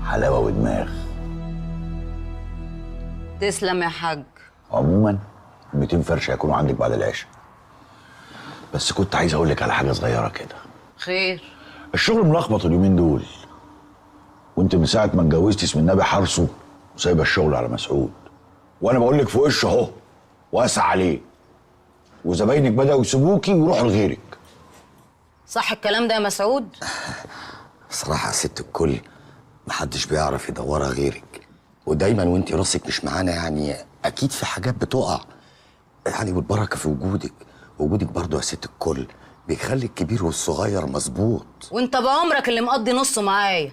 حلاوة ودماغ. تسلم يا حاج. عموما 200 فرشة هيكونوا عندك بعد العشاء. بس كنت عايز أقول لك على حاجة صغيرة كده. خير؟ الشغل ملخبط اليومين دول، وانت من ساعة ما اتجوزتي اسم النبي حرصه وسايبه الشغل على مسعود، وانا بقول لك في وشه اهو واسع عليه، وزباينك بدأوا يسيبوكي ويروحوا لغيرك. صح الكلام ده يا مسعود؟ صراحة يا ست الكل، محدش بيعرف يدورها غيرك، ودايما وانت راسك مش معانا يعني اكيد في حاجات بتقع يعني، والبركة في وجودك. وجودك برضو يا ست الكل بيخلي الكبير والصغير مظبوط. وانت بعمرك اللي مقضي نصه معايا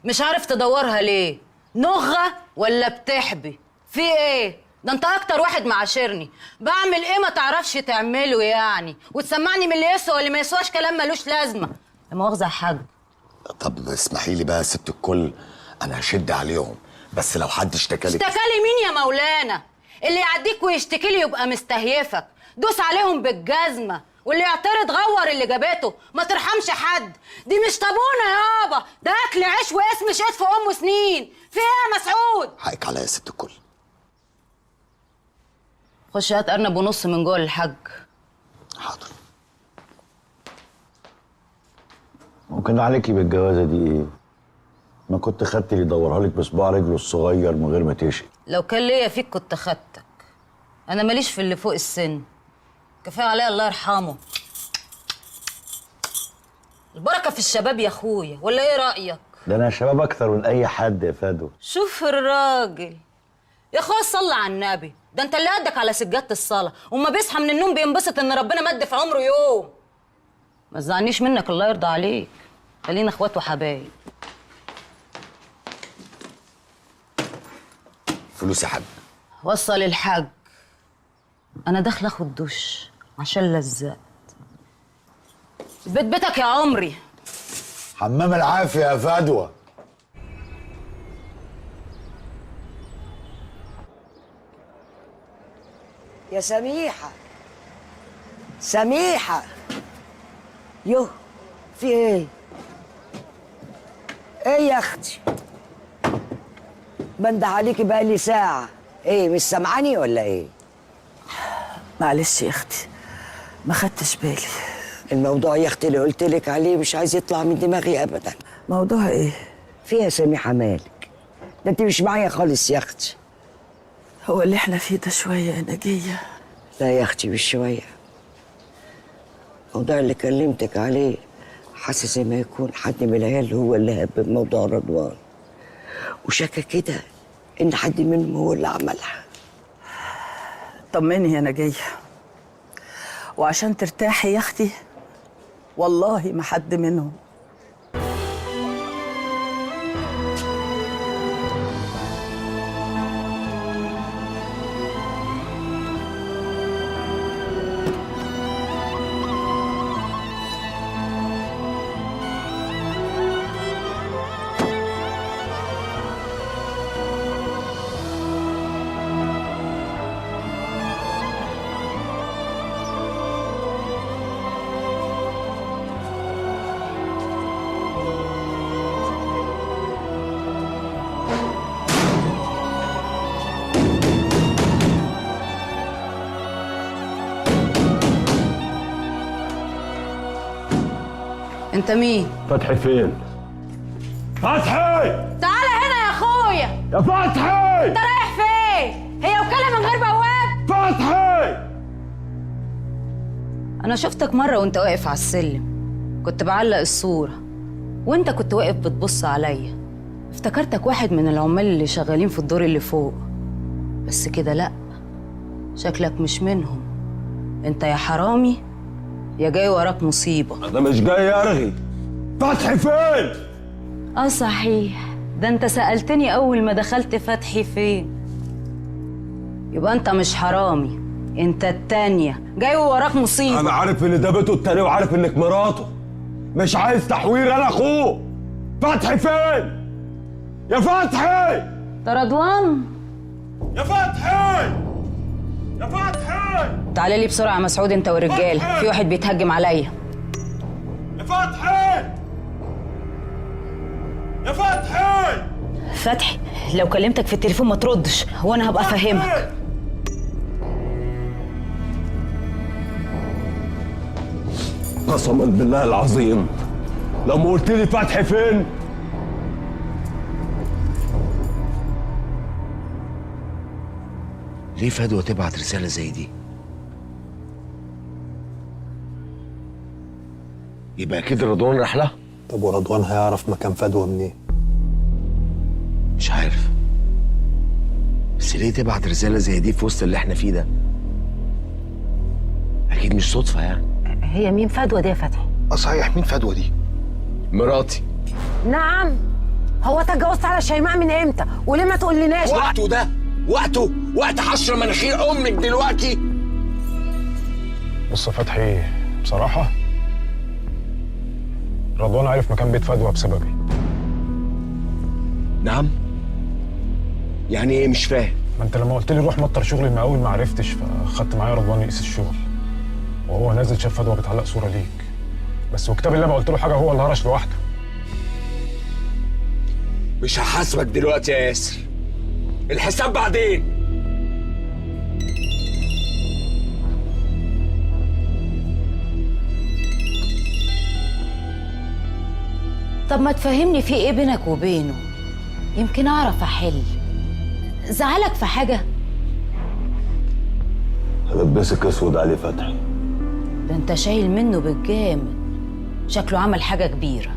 مش عارف تدورها ليه؟ نغة ولا بتحبي؟ في ايه؟ ده انت اكتر واحد معاشرني، بعمل ايه ما تعرفش تعمله يعني، وتسمعني من اللي يسوى واللي ما يسواش كلام ملوش لازمه. لا مؤاخذه يا حاج. طب اسمحي لي بقى يا ست الكل، انا هشد عليهم، بس لو حد اشتكى لك. اشتكى لي مين يا مولانا؟ اللي يعديك ويشتكي لي يبقى مستهيفك، دوس عليهم بالجزمه، واللي يعترض غور اللي جابته، ما ترحمش حد. دي مش طابونه يابا، ده اكل عيش واسم شقت في امه سنين. في ايه يا مسعود؟ حقك عليا يا ست الكل. خش هات ارنب ونص من جوه للحاج. حاضر. ممكن عليكي بالجوازة دي ايه؟ ما كنت خدت اللي يدورها لك بصباع رجله الصغير من غير ما تشقي. لو كان ليا فيك كنت خدتك، انا ماليش في اللي فوق السن، كفايه عليا الله يرحمه. البركه في الشباب يا اخويا، ولا ايه رايك؟ ده انا شباب اكتر من اي حد يا فادو. شوف الراجل يا اخويا، صلى على النبي، ده انت اللي قدك على سجاده الصلاه، وما بيصحى من النوم بينبسط ان ربنا مد في عمره يوم. ما تزعلنيش منك الله يرضى عليك، خلينا اخوات وحبايب. فلوس يا حاج. وصل الحاج، انا داخله اخد دش عشان لزقت. البيت بيتك يا عمري. حمام العافية يا فدوى. يا سميحة، سميحة، يوه في ايه؟ ايه يا اختي؟ بنده عليكي بقالي ساعة، ايه مش سامعاني ولا ايه؟ معلش يا اختي، ما خدتش بالي. الموضوع يا اختي اللي قلت لك عليه مش عايز يطلع من دماغي ابدا. موضوع ايه؟ فيها سميحة مالك؟ ده انت مش معايا خالص يا اختي. هو اللي احنا فيه ده شوية يا نجية؟ لا يا اختي مش شوية. الموضوع اللي كلمتك عليه حاسس زي ما يكون حد من العيال هو اللي هب موضوع رضوان، وشكا كده ان حد منهم هو اللي عملها. طمني يا نجية، وعشان ترتاحي يا اختي والله ما حد منهم. انت مين؟ فتحي فين؟ فتحي! تعالى هنا يا اخويا. يا فتحي! انت رايح فين؟ هي وكاله من غير بواب؟ فتحي! انا شفتك مره وانت واقف على السلم، كنت بعلق الصوره وانت كنت واقف بتبص عليا، افتكرتك واحد من العمال اللي شغالين في الدور اللي فوق، بس كده لا، شكلك مش منهم. انت يا حرامي يا جاي وراك مصيبه. انا مش جاي ارغي. فتحي فين؟ صحيح، ده انت سألتني اول ما دخلت فتحي فين. يبقى انت مش حرامي، انت التانية جاي وراك مصيبه. انا عارف ان ده بيته التاني وعارف انك مراته، مش عايز تحوير، انا اخوه. فتحي فين؟ يا فتحي! ده رضوان. يا فتحي! يا فتحي! تعالى لي بسرعه يا مسعود انت والرجال، في واحد بيتهجم عليا. يا فتحي! يا فتحي! فتحي لو كلمتك في التليفون ما تردش وانا هبقى افهمك. قسما بالله العظيم لو ما قلت لي فتحي فين. ليه فدوى تبعت رسالة زي دي؟ يبقى أكيد رضوان راح لها. طب ورضوان هيعرف مكان فدوى منين؟ مش عارف، بس ليه تبعت رسالة زي دي في وسط اللي احنا فيه ده؟ أكيد مش صدفة يعني. هي مين فدوى دي يا فتحي؟ صحيح مين فدوى دي؟ مراتي. نعم. هو انت اتجوزت على شيماء من امتى؟ وليه ما تقولناش؟ وقته ده وقته، وقت حشر مناخير امك دلوقتي. بص يا فتحي، بصراحة رضوان عرف مكان بيت فدوى بسببي. نعم؟ يعني ايه مش فاهم؟ ما انت لما قلت لي روح مطر شغل المقاول ما عرفتش، فخدت معايا رضوان يقيس الشغل، وهو نازل شاف فدوى بتعلق صورة ليك بس، وكتاب الله ما قلت له حاجة، هو اللي هرش لوحده. مش هحاسبك دلوقتي يا ياسر، الحساب بعدين. طب ما تفهمني في ايه بينك وبينه، يمكن اعرف احل. زعلك في حاجه؟ هلبسك اسود عليه فتحي. ده انت شايل منه بالجامد، شكله عمل حاجه كبيره.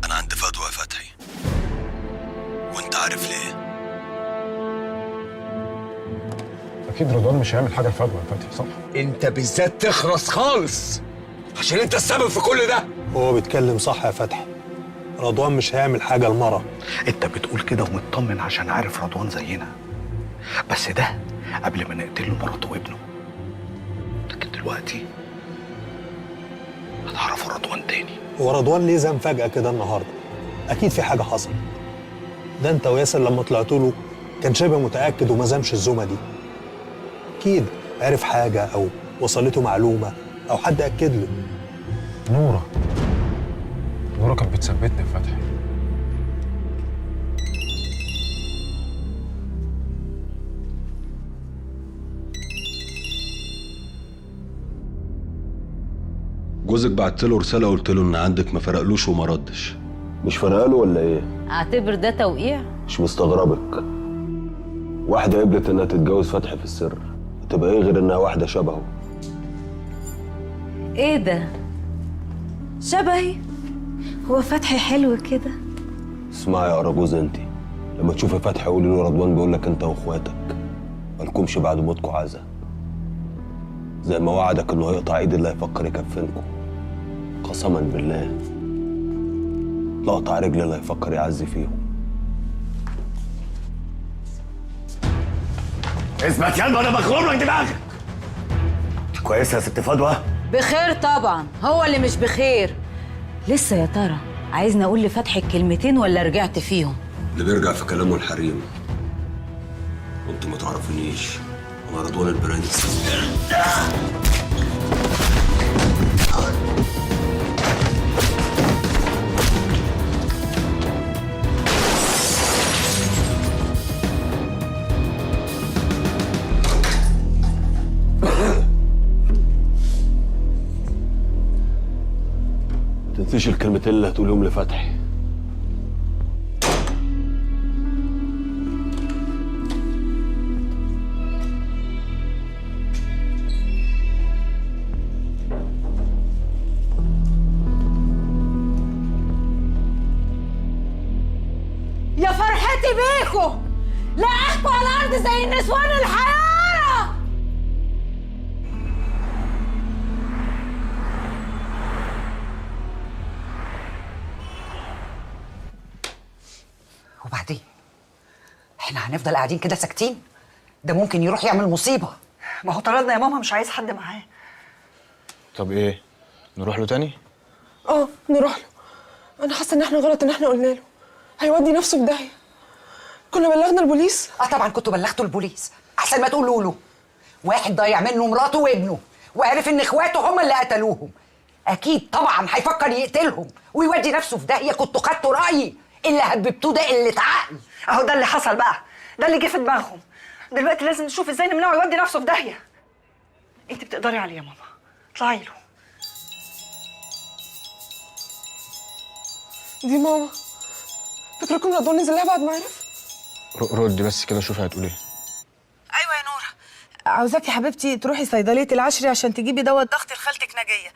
أنا عند فدوى يا فتحي، وأنت عارف ليه؟ أكيد رضوان مش هيعمل حاجة لفدوى يا فتحي، صح؟ أنت بالذات تخرس خالص عشان أنت السبب في كل ده. هو بيتكلم صح يا فتحي، رضوان مش هيعمل حاجة لمرة. انت بتقول كده ومطمن عشان عارف رضوان زينا، بس ده قبل ما نقتله مراته وابنه، لكن دلوقتي هتعرفوا رضوان تاني. هو رضوان ليه زام فجأة كده النهاردة؟ أكيد في حاجة حصلت. ده أنت وياسر لما طلعتوا له كان شبه متأكد وما زامش الزومة دي. أكيد عرف حاجة أو وصلته معلومة أو حد أكد له. نورة كانت بتثبتني يا فتحي. جوزك بعت له رساله قلت له ان عندك ما فرقلوش وما ردش. مش فرقاله ولا ايه؟ اعتبر ده توقيع. مش مستغربك، واحده قبلت انها تتجوز فتحي في السر، تبقى ايه غير انها واحده شبهه؟ ايه ده؟ شبهي؟ هو فتحي حلو كده؟ اسمعي يا اراجوز، انت لما تشوفي فتحي قولي له رضوان بيقول لك انت واخواتك مالكمش بعد موتكم عزا، زي ما وعدك انه هيقطع ايد اللي هيفكر يكفنكم. قسما بالله لا اقطع رجل اللي هيفكر يعزي فيهم. اثبت يا انا بخرم لك دماغك. كويسه يا ست فضوى؟ بخير طبعا، هو اللي مش بخير. لسه يا ترى عايزني اقول لفتحي الكلمتين ولا رجعت فيهم؟ اللي بيرجع في كلامه الحريم. وانت ما تعرفنيش، انا رضوان البرنس. ما تنسيش الكلمتين اللي هتقولهم لفتحي. يا فرحتي بيكو، لا احكوا على الارض زي النسوان الحيارة. وبعدين احنا هنفضل قاعدين كده ساكتين؟ ده ممكن يروح يعمل مصيبه. ما هو طردنا يا ماما، مش عايز حد معاه. طب ايه؟ نروح له تاني؟ نروح له. انا حاسه ان احنا غلط ان احنا قلنا له، هيودي نفسه في داهيه. كنا بلغنا البوليس؟ طبعا كنتوا بلغتوا البوليس، احسن ما تقولوا له. واحد ضيع منه مراته وابنه وعرف ان اخواته هم اللي قتلوهم، اكيد طبعا هيفكر يقتلهم ويودي نفسه في داهيه. كنتوا خدتوا رايي، اللي هببتوه ده قله عقل. اهو ده اللي حصل بقى، ده اللي جه في دماغهم. دلوقتي لازم نشوف ازاي نمنعه يودي نفسه في داهيه. انت بتقدري عليه يا ماما، اطلعي له. دي ماما، فاكركم رضوان نزل لها بعد ما عرف؟ ردي بس كده شوفي هتقول ايه. ايوه يا نوره، عاوزاكي يا حبيبتي تروحي صيدليه العشري عشان تجيبي دواء الضغط لخالتك نجيه،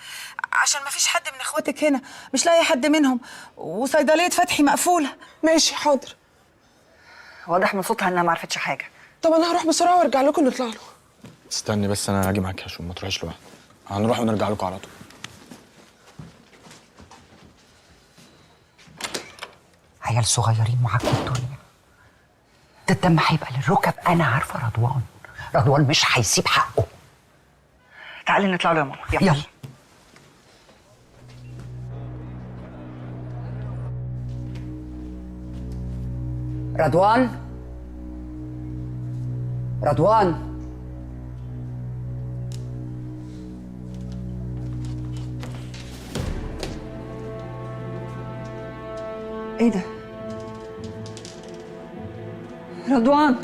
عشان ما فيش حد من اخواتك هنا، مش لاقي حد منهم، وصيدليه فتحي مقفوله. ماشي حاضر. واضح من صوتها انها ما عرفتش حاجه. طب انا هروح بسرعه وارجع لكم نطلع له. استني بس، انا هاجي معاك عشان ما تروحيش لوحدك. هنروح ونرجع لكم على طول. عيال صغيرين معاكم الدنيا، ده الدم هيبقى للركب. انا عارفه رضوان مش هيسيب حقه. تعالي نطلع له يا ماما، يلا. رضوان ايه ده؟ رضوان،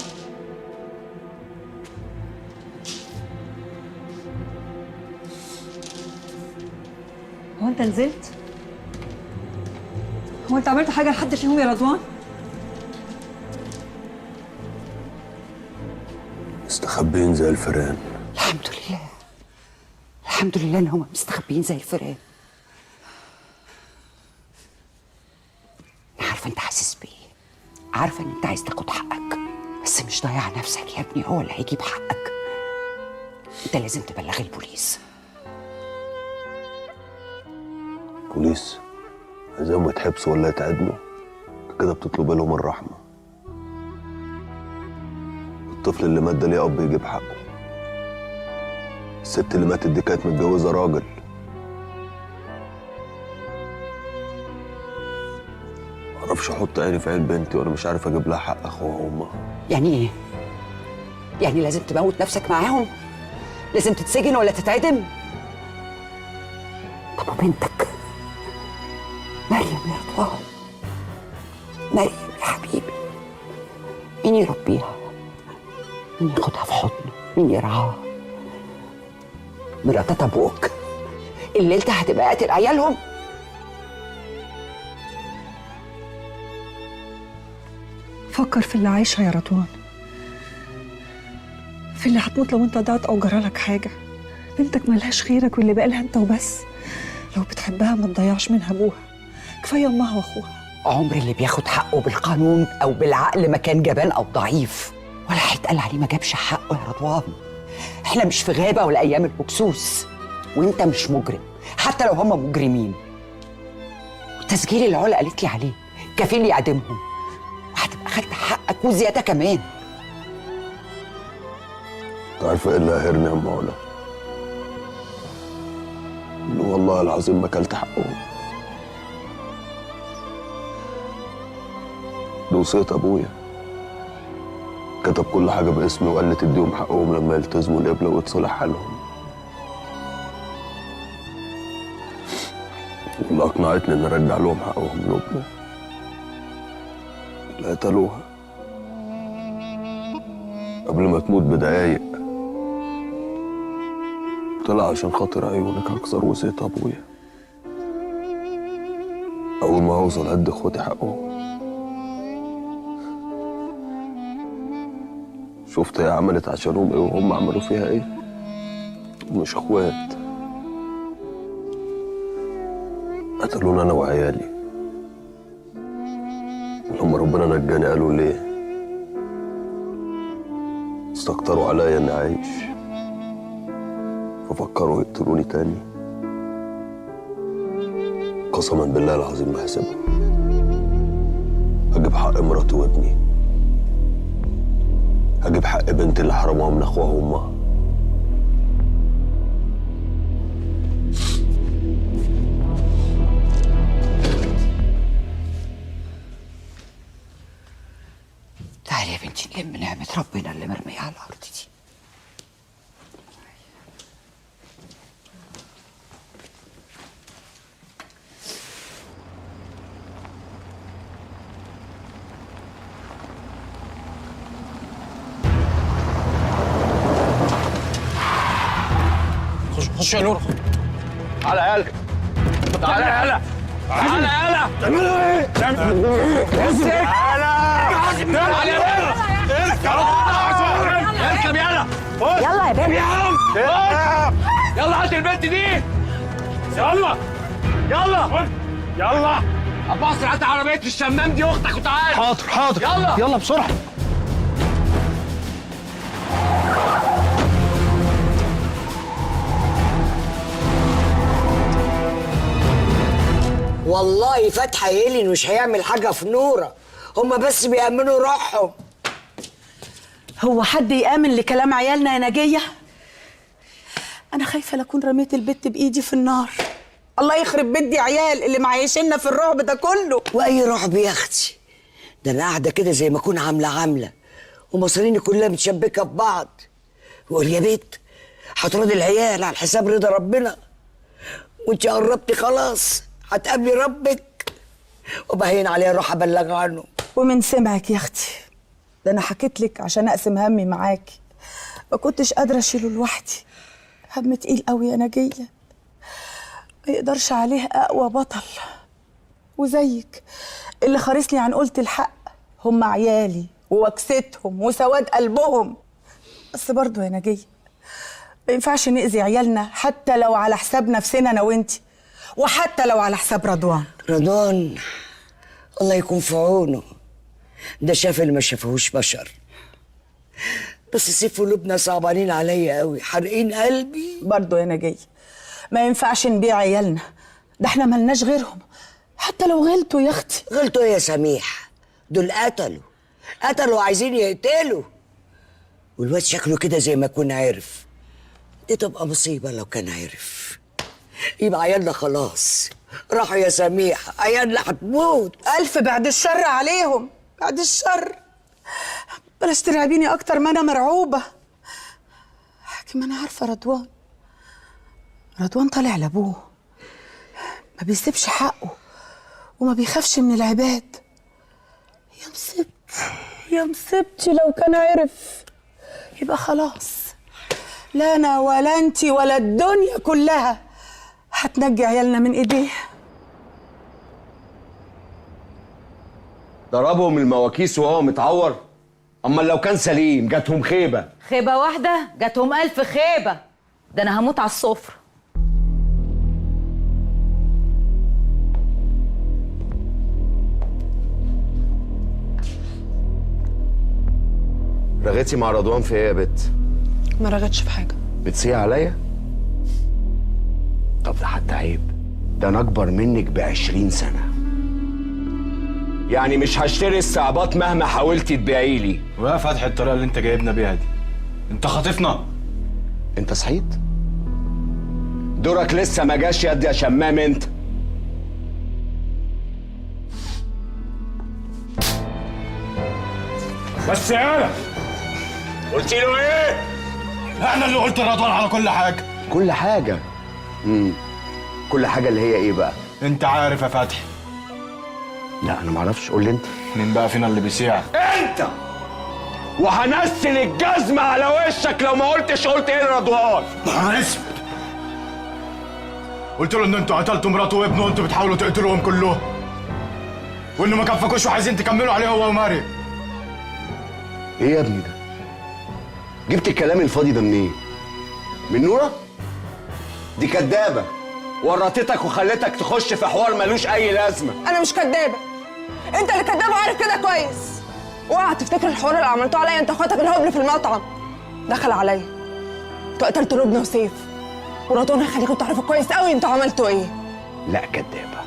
هو انت نزلت؟ هو انت عملت حاجه لحد فيهم يا رضوان؟ مستخبين زي الفئران. الحمد لله ان هم مستخبيين زي الفئران. انا عارفه انت حاسس بيه، عارفه ان انت عايز تاخد حقك، بس مش ضيع نفسك يا ابني، هو اللي هيجيب حقك. انت لازم تبلغ البوليس. بوليس؟ عايزاهم يتحبسوا ولا يتعدموا؟ كده بتطلب لهم الرحمه. الطفل اللي مات ده ليه اب يجيب حقه. الست اللي ماتت دي كانت متجوزه راجل. معرفش احط عيني في عين بنتي وانا مش عارف اجيب لها حق اخوها وامها. يعني ايه؟ يعني لازم تموت نفسك معاهم؟ لازم تتسجن ولا تتعدم؟ طب وبنتك مريم يا رضوان، مريم يا حبيبي، مين يربيها؟ مين ياخدها في حضنه؟ مين يرعاها؟ مراتات ابوك اللي انت هتبقى قاتل عيالهم؟ فكر في اللي عايشها يا رضوان، في اللي هتموت لو انت ضاعت او جرالك حاجه. بنتك ملهاش غيرك واللي بقالها انت وبس. لو بتحبها ما تضيعش منها ابوها، كفايه امها واخوها. عمر اللي بياخد حقه بالقانون او بالعقل ما كان جبان او ضعيف، ولا هيتقال عليه ما جابش حقه يا رضوان. احنا مش في غابه ولا ايام الهكسوس، وانت مش مجرم حتى لو هم مجرمين. وتسجيل العلا قالت لي عليه كفيل يعدمهم، وهتبقى خدت حقك وزياده كمان. انت عارفه ايه اللي قاهرني يا ام علا؟ انه والله العظيم ما اكلت حقهم. دي وصية ابويا، كتب كل حاجه باسمي وقال لي تديهم حقهم لما يلتزموا القبله ويتصلح حالهم. والله اقنعتني ان ارجع لهم حقهم لابنه، اللي قتلوها قبل ما تموت بدقايق. طلع عشان خاطر عيونك هكسر وصية ابويا. اول ما اوصل قد اخواتي حقهم. شفت هي عملت عشانهم ايه وهم عملوا فيها ايه؟ مش اخوات، قتلونا انا وعيالي. ولما ربنا نجاني قالوا ليه؟ استكتروا عليا اني عايش، ففكروا يقتلوني تاني. قسما بالله العظيم ما هسيبها. هجيب حق مراتي وابني، هجيب حق بنتي اللي حرموها من اخوها وامها. تعالي يا بنتي نلم نعمة ربنا اللي مرمية على الأرض دي. خش يا نور. تعالى يالا، تعالى يالا، تعالى يالا. تعملوا ايه؟ تعالى تعالى يالا، اركب يالا. يلا يا بنت. يلا هات البنت دي. يلا يلا يلا. ابصر هات عربية الشمام دي اختك وتعالى. حاضر حاضر. يلا يلا بسرعه. والله فتحي قايل مش هيعمل حاجه في نوره، هما بس بيأمنوا روحهم. هو حد يآمن لكلام عيالنا يا نجية؟ أنا خايفة لأكون رميت البت بإيدي في النار. الله يخرب بيت عيال اللي معيشنا في الرعب ده كله. واي رعب يا اختي؟ ده انا قاعده كده زي ما اكون عامله ومصاريني كلها متشبكه ببعض. وقول يا بيت هتراضي العيال على حساب رضا ربنا، وانت قربتي خلاص هتقابلي ربك، وبهين عليه اروح ابلغ عنه. ومن سمعك يا اختي، ده انا حكيت لك عشان اقسم همي معاكي، ما كنتش قادره اشيله لوحدي. هم تقيل قوي يا نجيه، ما يقدرش عليه اقوى بطل. وزيك اللي خارسني عن قلت الحق، هم عيالي ووكستهم وسواد قلبهم. بس برضه يا نجيه ما ينفعش نأذي عيالنا حتى لو على حساب نفسنا انا وانتي، وحتى لو على حساب رضوان. رضوان الله يكون في عونه، ده شاف اللي ما شافهوش بشر. بس سيف قلوبنا صعبانين عليا قوي، حارقين قلبي. برضه يا نجيه ما ينفعش نبيع عيالنا، ده احنا ملناش غيرهم حتى لو غلطوا يا اختي. غلطوا يا سميح؟ دول قتلوا عايزين يقتلوا، والواد شكله كده زي ما يكون عارف. دي تبقى مصيبه لو كان عارف. يبقى عيالنا خلاص راحوا يا سميح، عيالنا هتموت. ألف بعد الشر عليهم، بعد الشر. بلاش ترعبيني أكتر ما أنا مرعوبة. حكيم أنا عارفة رضوان طالع لأبوه، ما بيسيبش حقه وما بيخافش من العباد. يا مصيبتي لو كان عرف، يبقى خلاص لا أنا ولا أنتي ولا الدنيا كلها هتنجي عيالنا من إيديه. ضربهم المواكيس وهو متعور. اما لو كان سليم جاتهم خيبه. خيبة واحدة جاتهم 1000 خيبة. ده أنا هموت على السفرة. رغيتي مع رضوان في ايه يا بت؟ ما رغتش في حاجه. بتسيء عليا؟ طب ده حتى عيب، ده انا اكبر منك ب20 سنه. يعني مش هشتري الصعبات مهما حاولتي تبيعي لي. ويا فتحي الطريقه اللي انت جايبنا بيها دي، انت خاطفنا. انت صحيت؟ دورك لسه ما جاش يا شمام انت. بس يالا قلت له ايه؟ انا اللي قلت لرضوان على كل حاجه. كل حاجه؟ كل حاجه اللي هي ايه بقى؟ انت عارف يا فتحي. لا انا ما اعرفش، قول لي انت. مين بقى فينا اللي بيسيع؟ انت. وهنسل الجزمه على وشك لو ما قلتش قلت ايه لرضوان. انا اسف. قلت له ان انتوا قتلتوا مراته وابنه وانتوا بتحاولوا تقتلوهم كلهم، وانه ما كفكوش وعايزين تكملوا عليه هو وماري. ايه يا ابني ده؟ جبت الكلام الفاضي ده منين؟ من نورة؟ دي كدابة، ورطتك وخلتك تخش في حوار ملوش أي لازمة. انا مش كدابه، انت اللي كداب وعارف كده كويس. اوعى تفتكر الحوار اللي عملته عليا انت واخواتك الهبل في المطعم. دخل عليا انتوا قتلتوا لبنى وسيف، ورضوان هيخليكم تعرفوا كويس قوي انتوا عملتوا ايه. لا كدابة،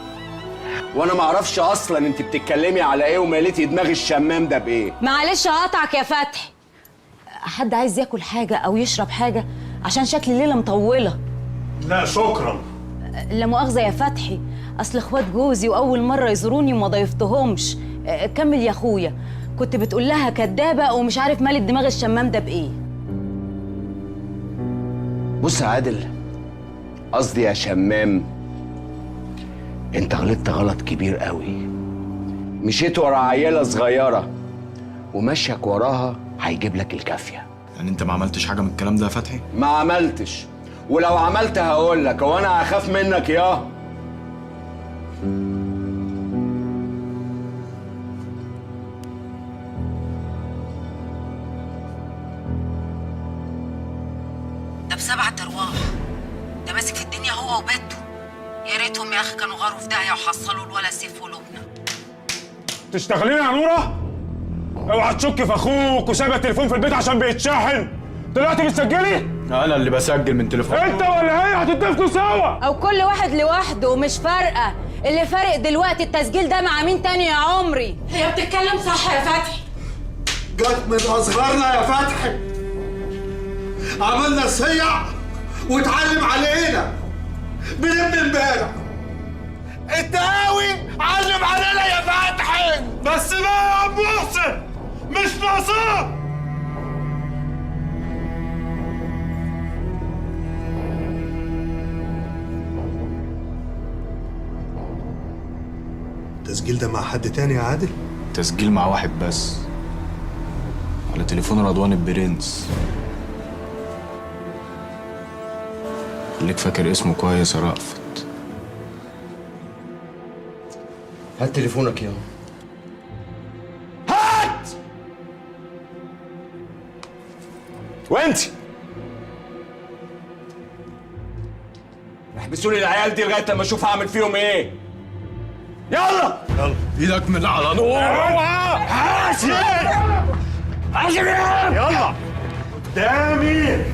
وانا ما اعرفش اصلا انت بتتكلمي على ايه ومالتي دماغ الشمام ده بايه. معلش هقطعك يا فتحي. حد عايز ياكل حاجة أو يشرب حاجة عشان شكل الليلة مطولة؟ لا شكرا. لا مؤاخذة يا فتحي، أصل إخوات جوزي وأول مرة يزوروني وما ضيفتهمش. كمل يا أخويا، كنت بتقول لها كدابة ومش عارف مال الدماغ الشمام ده بإيه. بص يا عادل، قصدي يا شمام، انت غلطت غلط كبير قوي. مشيت ورا عيالة صغيرة ومشيك وراها هيجيب لك الكافية. يعني انت ما عملتش حاجة من الكلام ده يا فتحي؟ ما عملتش، ولو عملت هقول لك. هو انا هخاف منك ياه؟ ده ب7 أرواح، ده ماسك في الدنيا هو وبيته. يا ريتهم يا أخي كانوا غاروا في داهية وحصلوا الولا سيف ولبنى. تشتغلين يا نورة؟ اوعى تشك في اخوك وسايبه التليفون في البيت عشان بيتشحن. دلوقتي بتسجلي؟ انا اللي بسجل من تليفون. انت ولا هي هتتفقوا سوا؟ أو كل واحد لوحده، مش فارقة. اللي فارق دلوقتي التسجيل ده مع مين تاني يا عمري؟ هي بتتكلم صح يا فتحي. جت من اصغرنا يا فتحي، عملنا صيع واتعلم علينا. بنبني امبارح التقاوي علم علينا يا فتحي. بس لا يا عم محسن، مش ناقصاه. التسجيل ده مع حد تاني يا عادل؟ تسجيل مع واحد بس، على تليفون رضوان البرنس. خليك فاكر اسمه كويس يا رأفت. هات تليفونك يا هات. وانت احبسوا لي العيال دي لغايه لما اشوف هعمل فيهم ايه. يلا يلا ايدك من على نور. اوعى حاسب حاسب. يلا قدامي.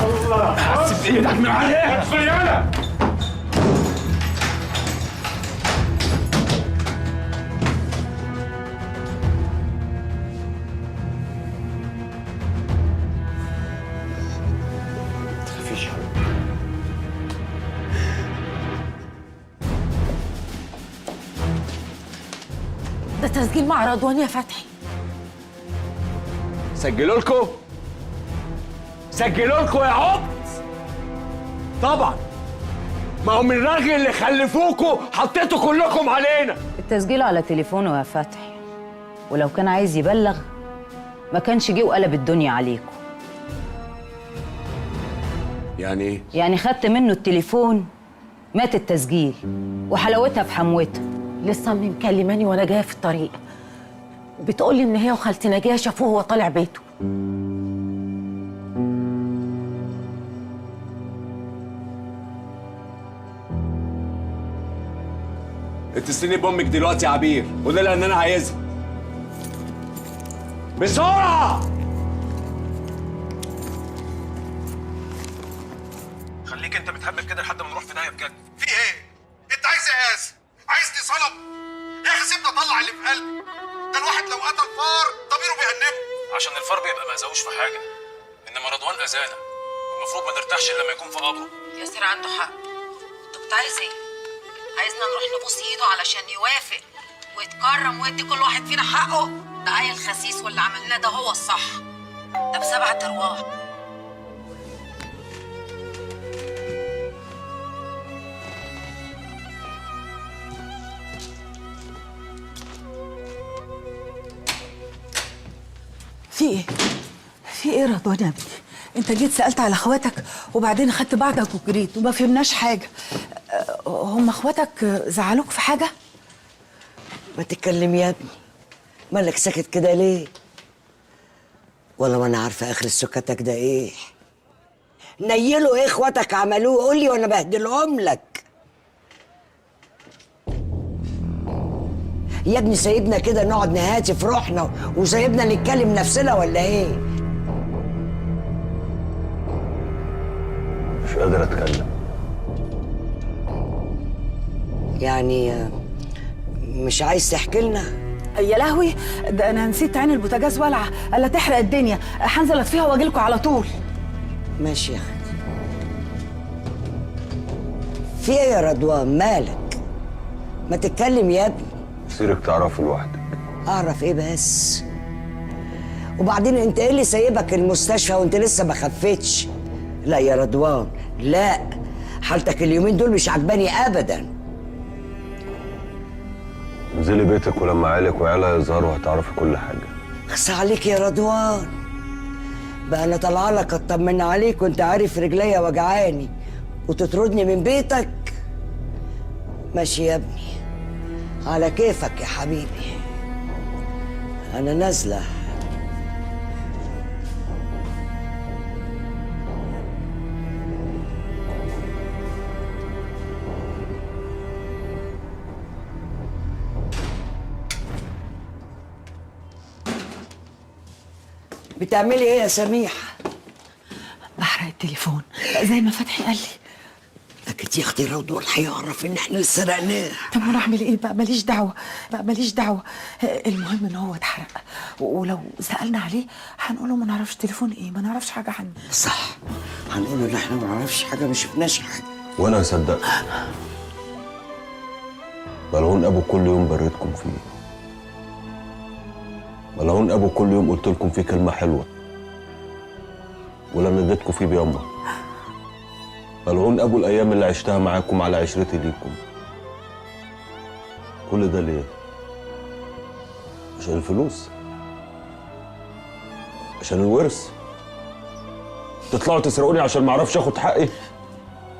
يلا حاسب ايدك من عليها. اطفي يلا. متخافيش. ده تسجيل مع رضوان يا فتحي. سجلوا لكم؟ سجلوا لكم يا عبط؟ طبعا، ما هو من الرغي اللي خلفوكوا حطيتوا كلكم علينا. التسجيل على تليفونه يا فتحي، ولو كان عايز يبلغ ما كانش جه وقلب الدنيا عليكم. يعني ايه؟ يعني خدت منه التليفون، مات التسجيل، وحلاوتها في حموتها. لسه مكلماني وانا جايه في الطريق. بتقولي ان هي وخالتي نجيه شافوه وهو طالع بيته. اتصلي بامك دلوقتي يا عبير، قولي لها ان انا عايزها بسرعه. خليك انت متهبل كده لحد ما نروح في داهيه بجد. في ايه؟ انت عايز ايه يا ياسر؟ عايزني صنم؟ يا اخي سيبني اطلع اللي في قلبي. ده الواحد لو قتل فار ضميره بيأنبه. عشان الفار بيبقى ما اذاهوش في حاجه، انما رضوان اذانا، والمفروض ما نرتاحش الا لما يكون في قبره. ياسر عنده حق. انت كنت عايز ايه؟ عايزنا نروح نبوس ايده علشان يوافق ويتكرم ويدي كل واحد فينا حقه؟ ده عيل خسيس، واللي عملناه ده هو الصح. ده ب7 أرواح. في ايه؟ في ايه رضوان يا ابني؟ انت جيت سألت على اخواتك وبعدين خدت بعضك وجريت وما فهمناش حاجة. هم اخواتك زعلوك في حاجة؟ ما تتكلم يا ابني، مالك ساكت كده ليه؟ والله ما انا عارفه اخر سكتك ده ايه. نيلوا ايه اخواتك عملوه؟ قول لي وانا بهدلهم لك. يا ابني سايبنا كده نقعد نهاتي في روحنا وسايبنا نتكلم نفسنا ولا ايه؟ مش قادر اتكلم. يعني مش عايز تحكي لنا؟ يا لهوي، ده انا نسيت عين البوتاجاز والعه، الا تحرق الدنيا. هنزل اطفيها واجيلكوا على طول. ماشي يا اختي. في ايه يا رضوان؟ مالك؟ ما تتكلم يا ابني. سيرك تعرفي لوحدك. اعرف ايه بس؟ وبعدين انت ايه اللي سايبك المستشفى وانت لسه ما خفتش؟ لا يا رضوان، لا، حالتك اليومين دول مش عجباني ابدا. انزلي بيتك ولما عيالك وعيالها يظهروا هتعرفي كل حاجه. خص عليك يا رضوان، بقى انا طالعه لك اطمن عليك وانت عارف رجليا وجعاني وتطردني من بيتك؟ ماشي يا ابني، على كيفك يا حبيبي، انا نازله. بتعملي ايه يا سميحه؟ بحرق التليفون زي ما فتحي قال لي. اكيد يا اختي رضوان هيعرف ان احنا اللي سرقناه. طب وانا اعمل ايه بقى؟ ماليش دعوه بقى، ماليش دعوه. المهم ان هو اتحرق، ولو سالنا عليه هنقول له ما نعرفش تليفون ايه، ما نعرفش حاجه عنه. صح، هنقول له ان احنا ما نعرفش حاجه، ما شفناش حاجه. وانا هصدق. ملعون ابو كل يوم بريتكم فيه، ملعون ابو كل يوم قلت لكم فيه كلمه حلوه ولا ناديتكم فيه بيما. ملعون ابو الايام اللي عشتها معاكم على عشرتي ليكم. كل ده ليه؟ عشان الفلوس، عشان الورث. تطلعوا تسرقوني عشان ما اعرفش اخد حقي؟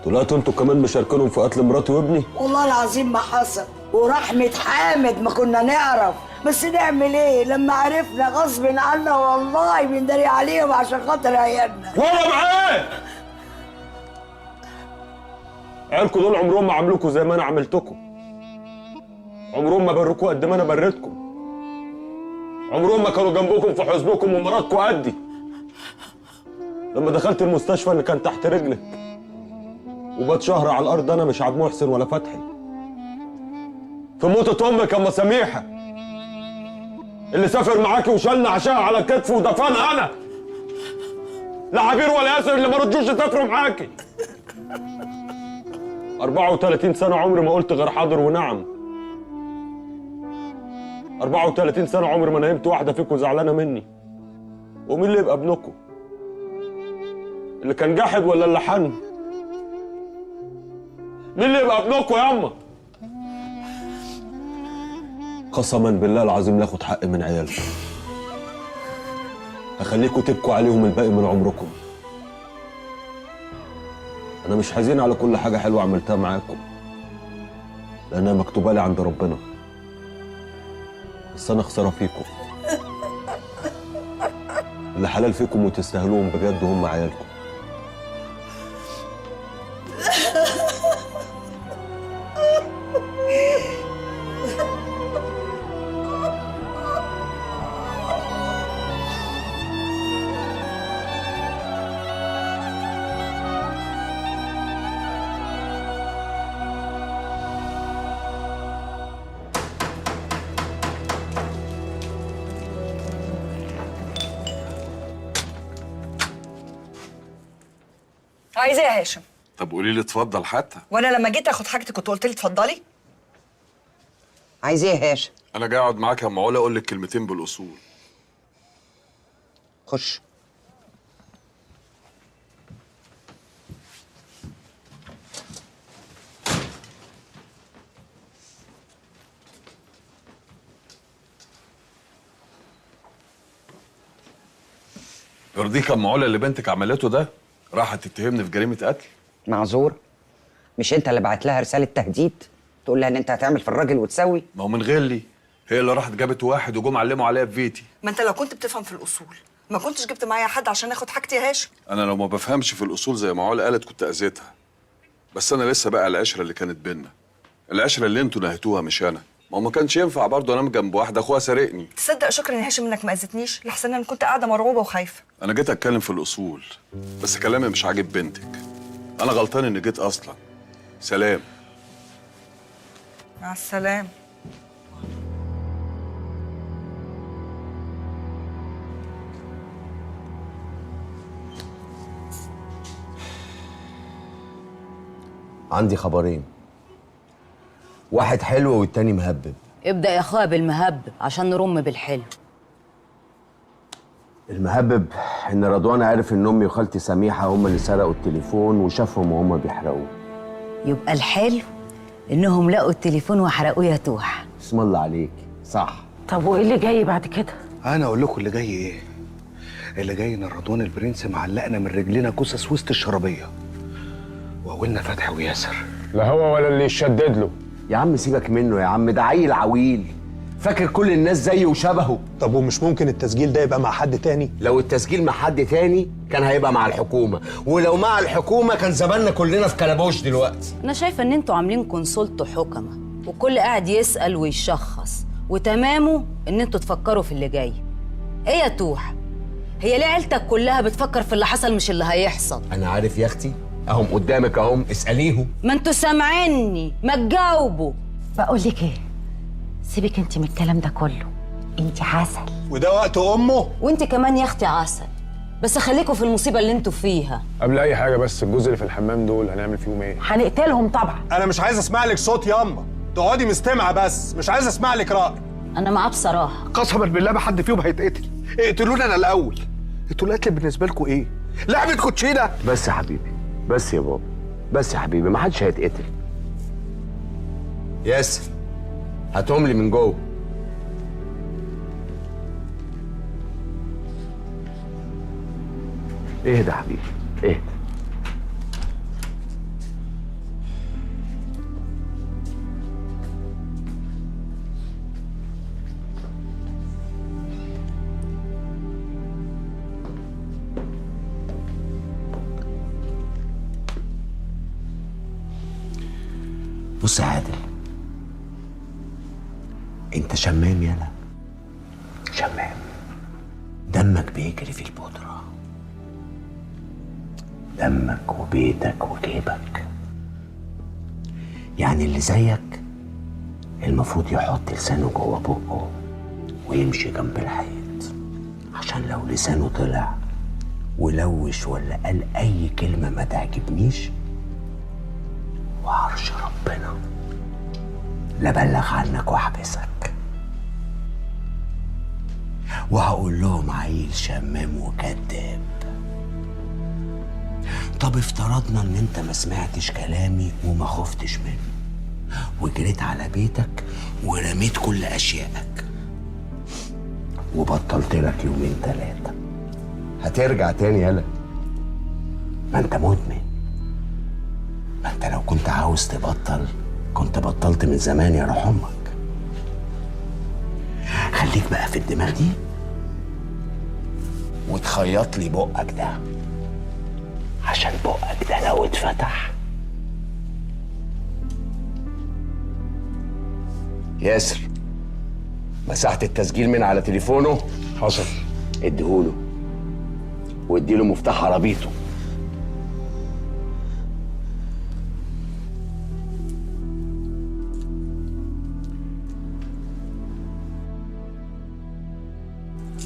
طلعتوا انتوا كمان مشاركينهم في قتل مراتي وابني؟ والله العظيم ما حصل، ورحمة حامد ما كنا نعرف، بس نعمل ايه لما عرفنا غصب عنا والله بنداري عليهم عشان خاطر عيالنا. وانا معاه. عيالكم دول عمرهم ما عملوكوا زي ما انا عملتكم، عمرهم ما بركوا قد ما انا بريتكم، عمرهم ما كانوا جنبكم في حزنكم ومراتكم قدي. لما دخلت المستشفى اللي كان تحت رجلك وبات شهر على الارض انا مش عبد محسن ولا فتحي. في موتة امك يا ام سميحه اللي سافر معاكي وشالنا عشاء على كتفه ودفنها انا. لا عبير ولا ياسر اللي ما رضوش يسافروا معاكي. 34 سنه عمري ما قلت غير حاضر ونعم. 34 سنه عمري ما نيمت واحده فيكم زعلانه مني. ومين اللي يبقى ابنكم؟ اللي كان جاحد ولا اللي حن؟ مين اللي يبقى ابنكم ياما؟ قسما بالله العظيم لاخد حق من عيالكم. هخليكم تبكوا عليهم الباقي من عمركم. انا مش حزين على كل حاجه حلوه عملتها معاكم لانها مكتوبه لي عند ربنا، بس انا خساره فيكم. اللي حلال فيكم وتستاهلوهم بجد هم عيالكم. عايزه ايه يا هاشم؟ طب قولي لي اتفضل حتى. وانا لما جيت اخد حاجتي كنت قلت لي اتفضلي؟ عايز ايه يا هاشم؟ انا جاي اقعد معاك يا ام علا اقول لك كلمتين بالاصول. خش. يرضيك يا ام علا اللي بنتك عملته ده؟ راحت تتهمني في جريمه قتل؟ معذور، مش انت اللي بعت لها رساله تهديد تقول لها ان انت هتعمل في الراجل وتسوي؟ ما هو من غير لي، هي اللي راحت جابت واحد وجم علموا عليا في بيتي. ما انت لو كنت بتفهم في الاصول ما كنتش جبت معايا حد عشان اخد حاجتي يا هاشم. انا لو ما بفهمش في الاصول زي ما علا قالت كنت اذيتها. بس انا لسه بقى العشره اللي كانت بينا، العشره اللي انتوا نهيتوها مش انا. ما كانش ينفع برضه انام جنب واحده اخوها سارقني. تصدق شكرا يا هاشم انك ما اذيتنيش، لحسن انا كنت قاعده مرعوبه وخايفه. انا جيت اتكلم في الاصول بس كلامي مش عاجب بنتك. انا غلطان اني جيت اصلا. سلام. مع السلامه. عندي خبرين، واحد حلو والتاني مهبب. ابدأ يا اخويا بالمهب عشان نرم بالحلو. المهبب ان رضوان عرف ان امي وخالتي سميحه هم اللي سرقوا التليفون وشافهم وهم بيحرقوه. يبقى الحلو انهم لقوا التليفون وحرقوه يا توح. اسم الله عليك، صح. طب وايه اللي جاي بعد كده؟ انا اقول لكم اللي جاي ايه. اللي جاي ان رضوان البرنس معلقنا من رجلنا جثث وسط الشرابيه، واولنا فتحي وياسر. لا هو ولا اللي يشدد له. يا عم سيبك منه يا عم، ده عيل عويل فاكر كل الناس زيه وشبهه. طب ومش ممكن التسجيل ده يبقى مع حد تاني؟ لو التسجيل مع حد تاني كان هيبقى مع الحكومه، ولو مع الحكومه كان زماننا كلنا في كلبوش دلوقتي. انا شايفه ان انتوا عاملين كونسولت حكمه وكل قاعد يسال ويشخص، وتمامه ان انتوا تفكروا في اللي جاي. ايه يا توح؟ هي ليه عيلتك كلها بتفكر في اللي حصل مش اللي هيحصل؟ انا عارف يا اختي، اهم قدامك اهم، اساليهم. ما انتوا سامعيني، ما تجاوبوا. بقول لك ايه، سيبك انت من الكلام ده كله، انت عسل. وده وقت امه. وانت كمان يا اختي عسل، بس خليكوا في المصيبه اللي انتوا فيها. قبل اي حاجه بس الجزء اللي في الحمام دول هنعمل فيهم ايه؟ هنقتلهم طبعا. انا مش عايز اسمع لك صوت ياما، تقعدي مستمعه بس، مش عايز اسمع لك راي. انا معاه بصراحه. قسما بالله ما حد فيهم هيتقتل، اقتلونا انا الاول. انتوا القتل بالنسبه لكم ايه؟ لعبه كوتشينه؟ بس يا حبيبي، بس يا بابا، بس يا حبيبي، ما حدش هيتقتل. ياسر هاتهم لي من جوه. اهدى يا حبيبي، اهدى. بص يا عادل، انت شمام يالا، شمام، دمك بيجري في البودرة، دمك وبيتك وجيبك. يعني اللي زيك المفروض يحط لسانه جوه بقه ويمشي جنب الحيط، عشان لو لسانه طلع ولوش ولا قال اي كلمة ما تعجبنيش، وعرش ربنا لبلغ عنك واحبسك، وهقول لهم عيل شمام وكذاب. طب افترضنا ان انت ما سمعتش كلامي وما خفتش منه وجريت على بيتك ورميت كل اشيائك وبطلت لك يومين ثلاثة، هترجع تاني يالا؟ ما انت مدمن. ما انت لو كنت عاوز تبطل كنت بطلت من زمان يا روح امك. خليك بقى في الدماغ دي وتخيط لي بقك ده، عشان بقك ده لو اتفتح. ياسر، مسحت التسجيل من على تليفونه؟ حصل. اديهوله واديله مفتاح عربيته.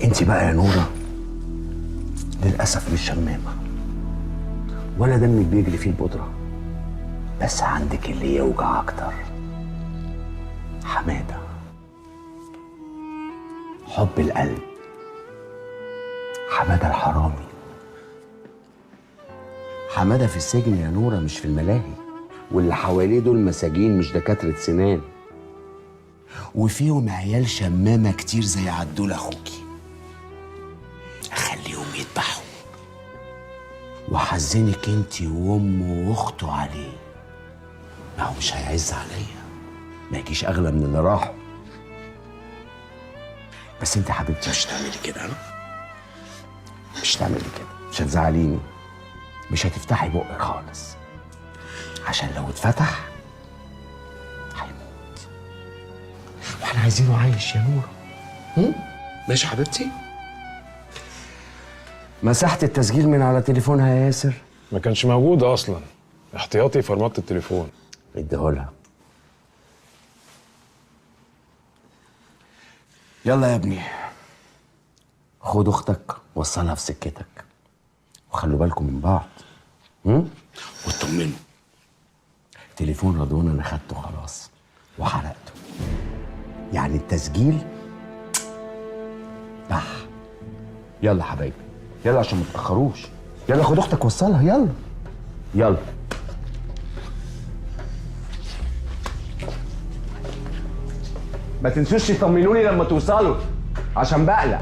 انت بقى يا نورة للأسف مش شمامة ولا دمك بيجري فيه البودرة، بس عندك اللي يوجع أكتر، حمادة، حب القلب، حمادة الحرامي. حمادة في السجن يا نورة مش في الملاهي، واللي حواليه دول مساجين مش دكاترة سنان، وفيهم عيال شمامة كتير زي عدول أخوكي. أخليهم يذبحوا وحزنك انتي وامه واخته عليه. ما هو مش هيعز عليا، ما يجيش اغلى من اللي راحوا. بس انت حبيبتي مش هتعملي كده، مش هتعملي كده، مش هتزعليني، مش هتفتحي بقك خالص، عشان لو اتفتح هيموت، واحنا عايزينه عايش يا نورة. ماشي يا حبيبتي؟ مسحت التسجيل من على تليفونها يا ياسر؟ ما كانش موجود اصلا، احتياطي فرمت التليفون. اديهولها. يلا يا ابني، خد اختك وصلها في سكتك، وخلوا بالكم من بعض واطمنوا. تليفون رضوان انا خدته خلاص وحرقته، يعني التسجيل بح. يلا حبايبي، يلا عشان ما تتاخروش. يلا خد اختك وصلها، يلا يلا. ما تنسوش تطمنوني لما توصلوا عشان بقلق.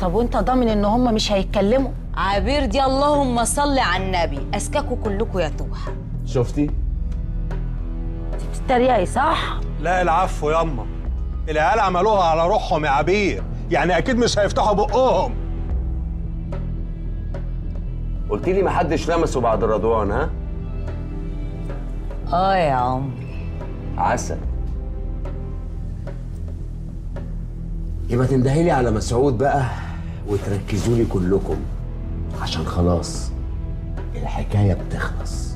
طب وانت ضامن ان هم مش هيتكلموا؟ عبير دي اللهم صل على النبي، اسكاكوا كلكوا يا توحة. شفتي؟ بتتريقي صح؟ لا العفو ياما، العيال عملوها على روحهم يا عبير، يعني اكيد مش هيفتحوا بقهم. قلت لي محدش لمسه بعد رضوان، ها؟ يا عمري عسل. يبقى تندهي لي على مسعود بقى وتركزوا لي كلكم، عشان خلاص الحكايه بتخلص.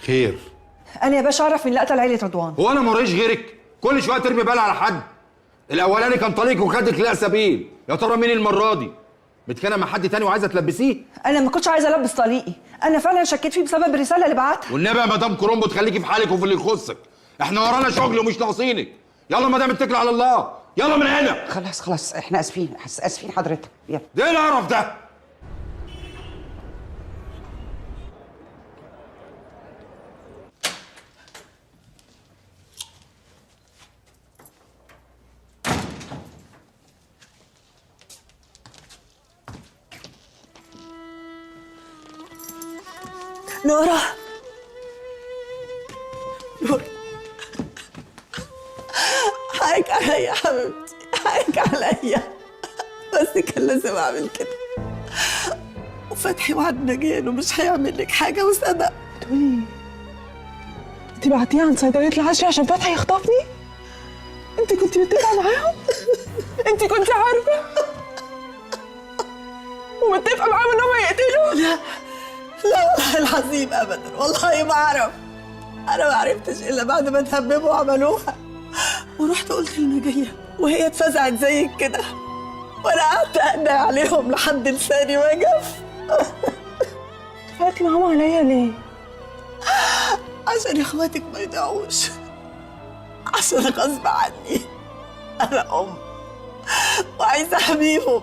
خير؟ انا يا باشا اعرف مين اللي قتل عيله رضوان. هو انا موريش غيرك؟ كل شويه ترمي بال على حد. الاولاني كان طليق وخدك لا سبيل، يا ترى مين المره دي؟ متكلم مع حد تاني وعايزه تلبسيه؟ انا ما كنتش عايزه البس طليقي، انا فعلا شكيت فيه بسبب الرساله اللي بعتها. والنبي يا مدام كرومبو تخليكي في حالك وفي اللي يخصك، احنا ورانا شغل ومش ناقصينك. يلا مدام اتكل على الله، يلا من هنا. خلاص احنا اسفين حضرتك، يلا. ده ايه القرف ده؟ نورة حقك عليا يا حبيبتي، حقك عليا، بس كان لازم اعمل كده. وفتحي وعدنا جه انه مش هيعمل لك حاجه وصدق. بتقولي انت بعتيه عن صيدليه العشري عشان فتحي يخطفني؟ انت كنت متفقه معاهم؟ انت كنت عارفه ومتفقه معاهم ان هم يقتلوا؟ لا والله العظيم ابدا، والله ما اعرف. انا ما عرفتش الا بعد ما تهببوا وعملوها، ورحت قلت لنجية وهي اتفزعت زيك كده، وانا قعدت اقنع عليهم لحد لساني ما جف. اتفقت معاهم عليا ليه؟ عشان اخواتك ما يضيعوش، عشان غصب عني انا ام وعايزه احميهم،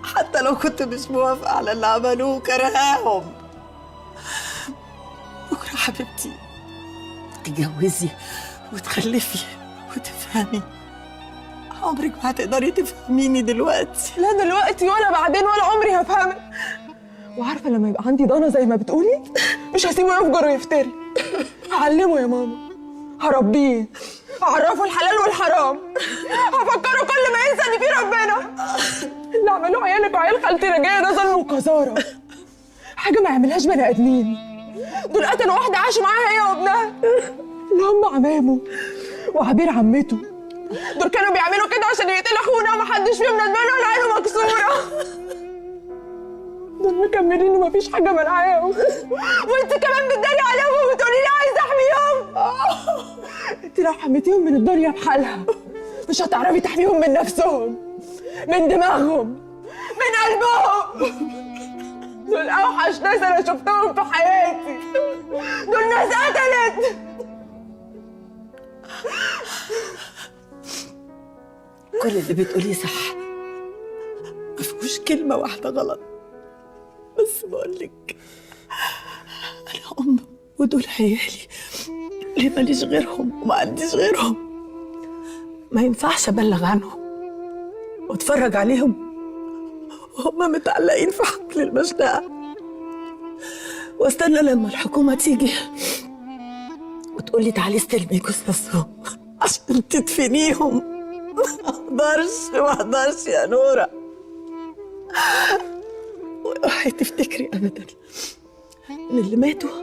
حتى لو كنت مش موافقه على اللي عملوه كرهاهم. بكره حبيبتي تتجوزي وتخلفي وتفهمي، عمرك ما هتقدري تفهميني دلوقتي. لا دلوقتي ولا بعدين ولا عمري هفهمك. وعارفه لما يبقى عندي ضنا زي ما بتقولي مش هسيبه يفجر ويفتري. هعلمه يا ماما، هربيه، هعرفه الحلال والحرام، هفكره كل ما ينسى ان في ربنا. اللي عملوه عيالك وعيال خالتي رجايه ده ظلم وقذاره، حاجه ما يعملهاش بني ادمين. دول قتلوا واحده عاشوا معاها هي وابنها اللي هم عمامه وعبير عمته. دول كانوا بيعملوا كده عشان يقتلوا اخونا ومحدش فيهم ندمان ولا عينه مكسوره. دول مكملين ومفيش حاجه منعاهم، وانت كمان بتداري عليهم وبتقولي لي عايزه احميهم. انت لو حميتيهم من الدنيا بحالها مش هتعرفي تحميهم من نفسهم، من دماغهم، من قلبهم. دول اوحش ناس انا شفتهم في حياتي. دول ناس قتلت. كل اللي بتقوليه صح، مفيهوش كلمة واحدة غلط. بس بقولك أنا أم ودول عيالي اللي ماليش غيرهم وما عنديش غيرهم. ما ينفعش أبلغ عنهم وأتفرج عليهم وهم متعلقين في حبل المشنقة واستنى لما الحكومة تيجي وتقولي تعالي استلمي جثثهم عشان تدفنيهم. ما اقدرش يا نورة. اوعي تفتكري ابدا ان اللي ماتوا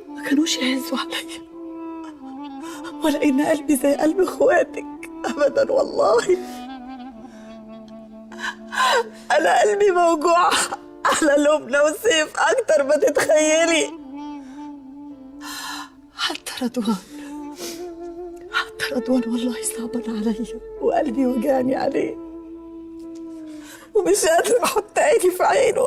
ما كانوش يعزوا عليا، ولا ان قلبي زي قلب اخواتك ابدا. والله انا قلبي موجوع على لبنى وسيف اكتر ما تتخيلي. حتى رضوان والله صعبان عليا وقلبي وجعني عليه ومش قادرة احط عيني في عينه.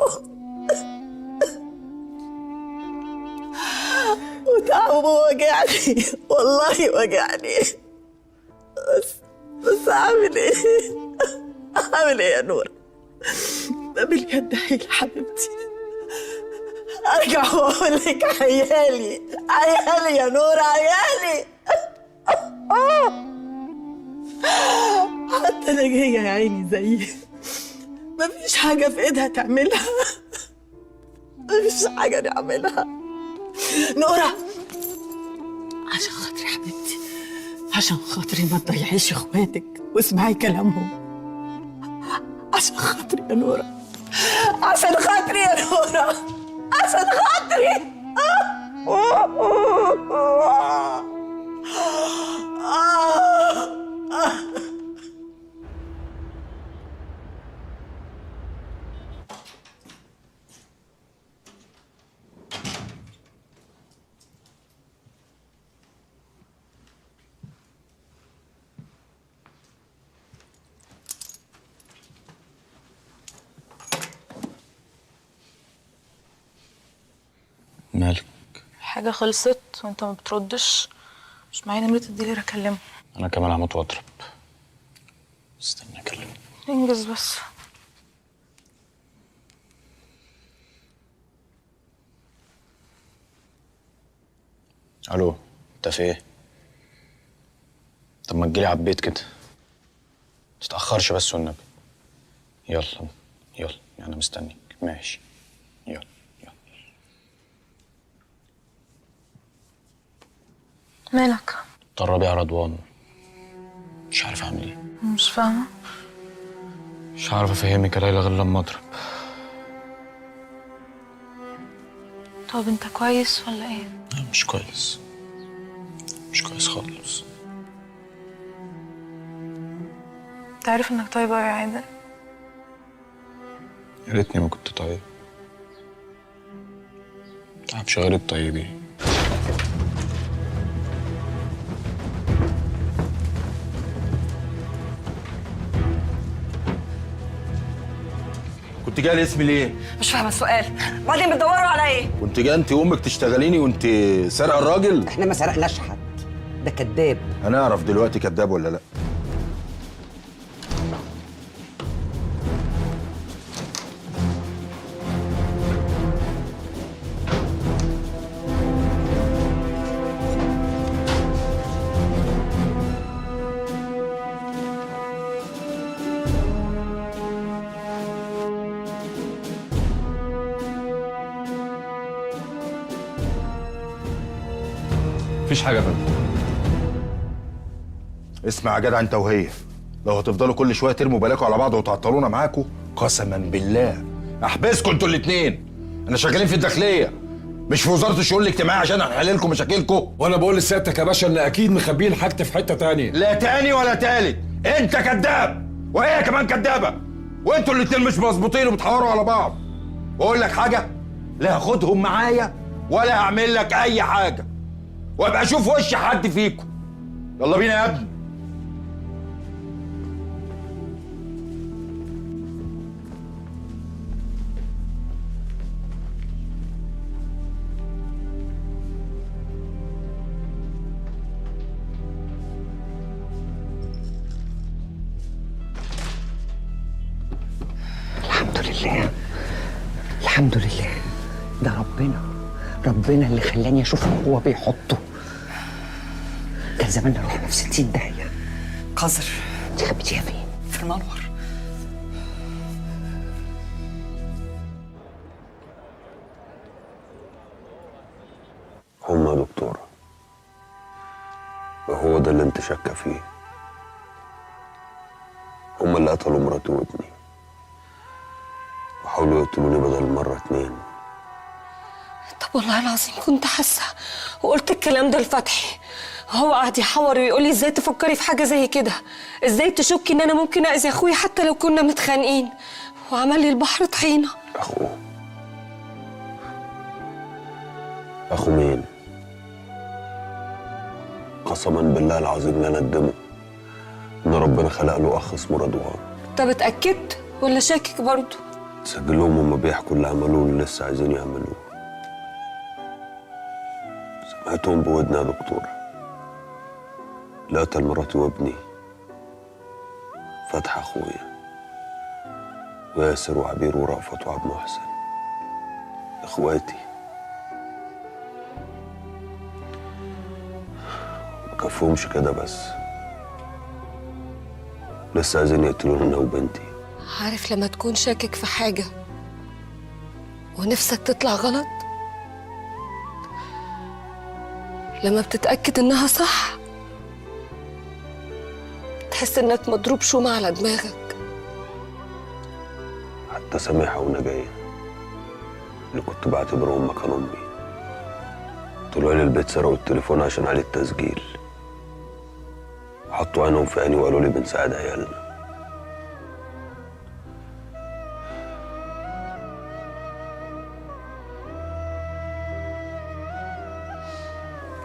وتعبه وجعني والله وجعني. بس اعمل ايه؟ اعمل ايه يا نور؟ ما باليد حيل حبيبتي. ارجع واقول لك عيالي يا نور، عيالي. حتى انا جايه يا عيني زيي، مفيش حاجه في ايدها تعملها، مفيش حاجه نعملها. نورة عشان خاطري حبيبتي، عشان خاطري ما تضيعيش اخواتك واسمعي كلامهم. عشان خاطري يا نورة، عشان خاطري يا نورة، عشان خاطري. مالك؟ حاجة خلصت وانت ما بتردش. مش معايا نمرة الديلر اكلمه. انا كمان هموت واضرب. استنى اكلمه. انجز بس. الو، انت في ايه؟ طب ما تجيلي على البيت كده، متتأخرش بس والنبي. يلا انا مستنيك. ماشي، يلا. مالك؟ طرب يا رضوان، مش عارف اعمل ايه. مش فاهمة. مش عارف افهمك يا ليلى غير لما اضرب. طب انت كويس ولا ايه؟ لا مش كويس، مش كويس خالص. انت عارف انك طيب اوي يا عادل. يا ريتني ما كنت طيب. متعرفش غير الطيبين. كنت جاي اسمي ليه؟ مش فاهمه السؤال. بعدين بتدوروا على ايه؟ كنت جاي انت وامك تشتغليني وانت سارقه الراجل؟ احنا ما سرقناش حد، ده كذاب. هنعرف دلوقتي كذاب ولا لا. مفيش حاجه يا فندم. اسمع يا جدع انت وهي، لو هتفضلوا كل شويه ترموا بالكوا على بعض وتعطلونا معاكوا قسما بالله احبسكوا انتوا الاثنين. انا شغالين في الداخليه مش في وزاره الشؤون الاجتماعيه عشان نحل لكم مشاكلكم. وانا بقول لسيادتك يا باشا ان اكيد مخبيين حاجتي في حته تانية. لا تاني ولا تالت، انت كذاب وهي كمان كذابه، وانتوا الاثنين مش مظبوطين وبتحوروا على بعض. واقول لك حاجه، لا هاخدهم معايا ولا هعمل لك اي حاجه، وابقى اشوف وش حد فيكم. يلا بينا يا ابني. الحمد لله الحمد لله، ده ربنا اللي خلاني اشوفه وهو بيحطه. كان زماننا رحنا في 60 داهيه. قذر، انت خبيتيها فين؟ في المنور. هم يا دكتورة، وهو ده اللي انت شاكة فيه. هم اللي قتلوا مراتي وابني، وحاولوا يقتلوني بدل مرة 2. طب والله العظيم كنت حاسه وقلت الكلام ده لفتحي. هو قعد يحور ويقول لي ازاي تفكري في حاجه زي كده، ازاي تشكي ان انا ممكن اذي اخويا حتى لو كنا متخانقين، وعمل لي البحر طحينه. اخو مين؟ قسما بالله العظيم لا ندمه ان ربنا خلق له اخ اسمه رضوان. طب اتاكدت ولا شاكك برضه؟ سجلهم هما بيحكوا اللي عملوه واللي لسه عايزين يعملوه. سمعتهم بودني يا دكتورة. اللي قتل مراتي وابني فتحي اخويا، وياسر وعبير ورأفت وعبد محسن اخواتي. مكفهمش كده بس، لسه عايزين يقتلوني انا وبنتي. عارف لما تكون شاكك في حاجه ونفسك تطلع غلط، لما بتتأكد انها صح تحس انك مضروب شومة على دماغك. حتى سامحة ونجاية اللي كنت بعتبرهم مكان امي، طلعوا لي البيت سرقوا التليفون عشان عليه التسجيل، حطوا عينهم في عيني وقالوا لي بنساعد عيالنا.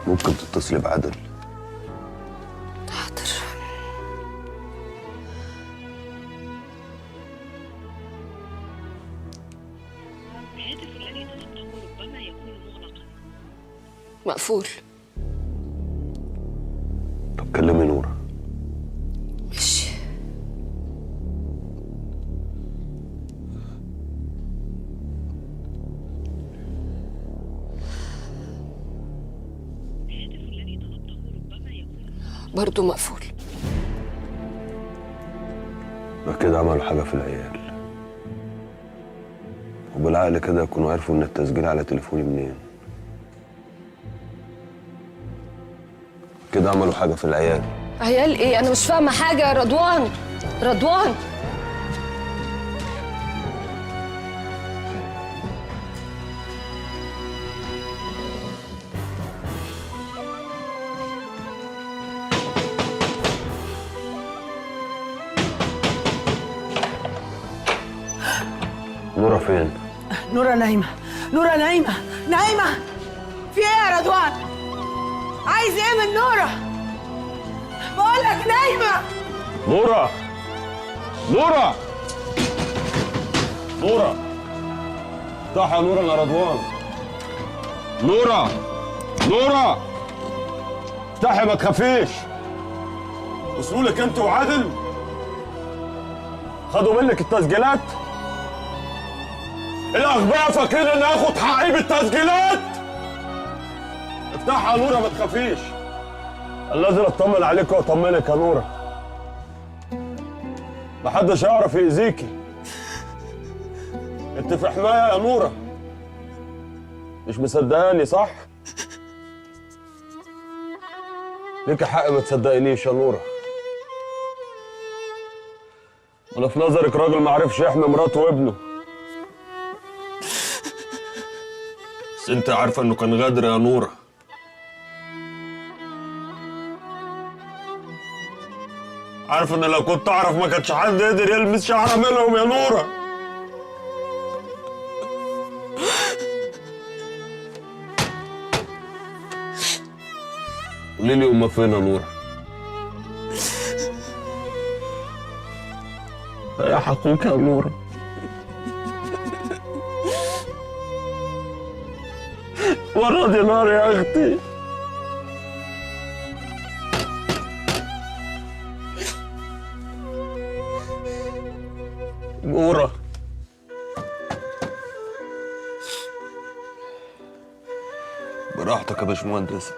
ممكن تتصلي بعدل؟ حاضر. مقفول. طب كلمي نورة. ماشي. برضه مقفول. كده عملوا حاجة في العيال، وبالعقل كده يكونوا عرفوا ان التسجيل على تليفوني منين. كده عملوا حاجة في العيال. عيال ايه؟ انا مش فاهمة حاجة يا رضوان. رضوان نورة فين؟ نورة نايمة، نورة نايمة، نايمة. في ايه يا رضوان؟ عايز ايه من نورة؟ بقول لك نايمة. نورة نورة نورة افتحي يا نورة يا رضوان. نورة نورة افتحي ما تخافيش. وصلوا لك انت وعادل؟ خدوا منك التسجيلات؟ الاغبياء فاكرين اني اخد حقي بالتسجيلات؟ افتحي يا نورة ما تخافيش. لازم اطمن عليك واطمنك يا نورة. محدش هيعرف يأذيكي. انت في حماية يا نورة. مش مصدقاني صح؟ ليك حق ما تصدقنيش يا نوره. انا في نظرك راجل ما عرفش يحمي مراته وابنه. بس انت عارفه انه كان غدر يا نوره. عارفه ان لو كنت اعرف ما كانش حد قدر يلمس شعره منهم يا نوره. قولي لي امه فين يا نوره؟ يا حقوق يا نوره. ورا دي نار يا اختي. نوره براحتك يا باشمهندس،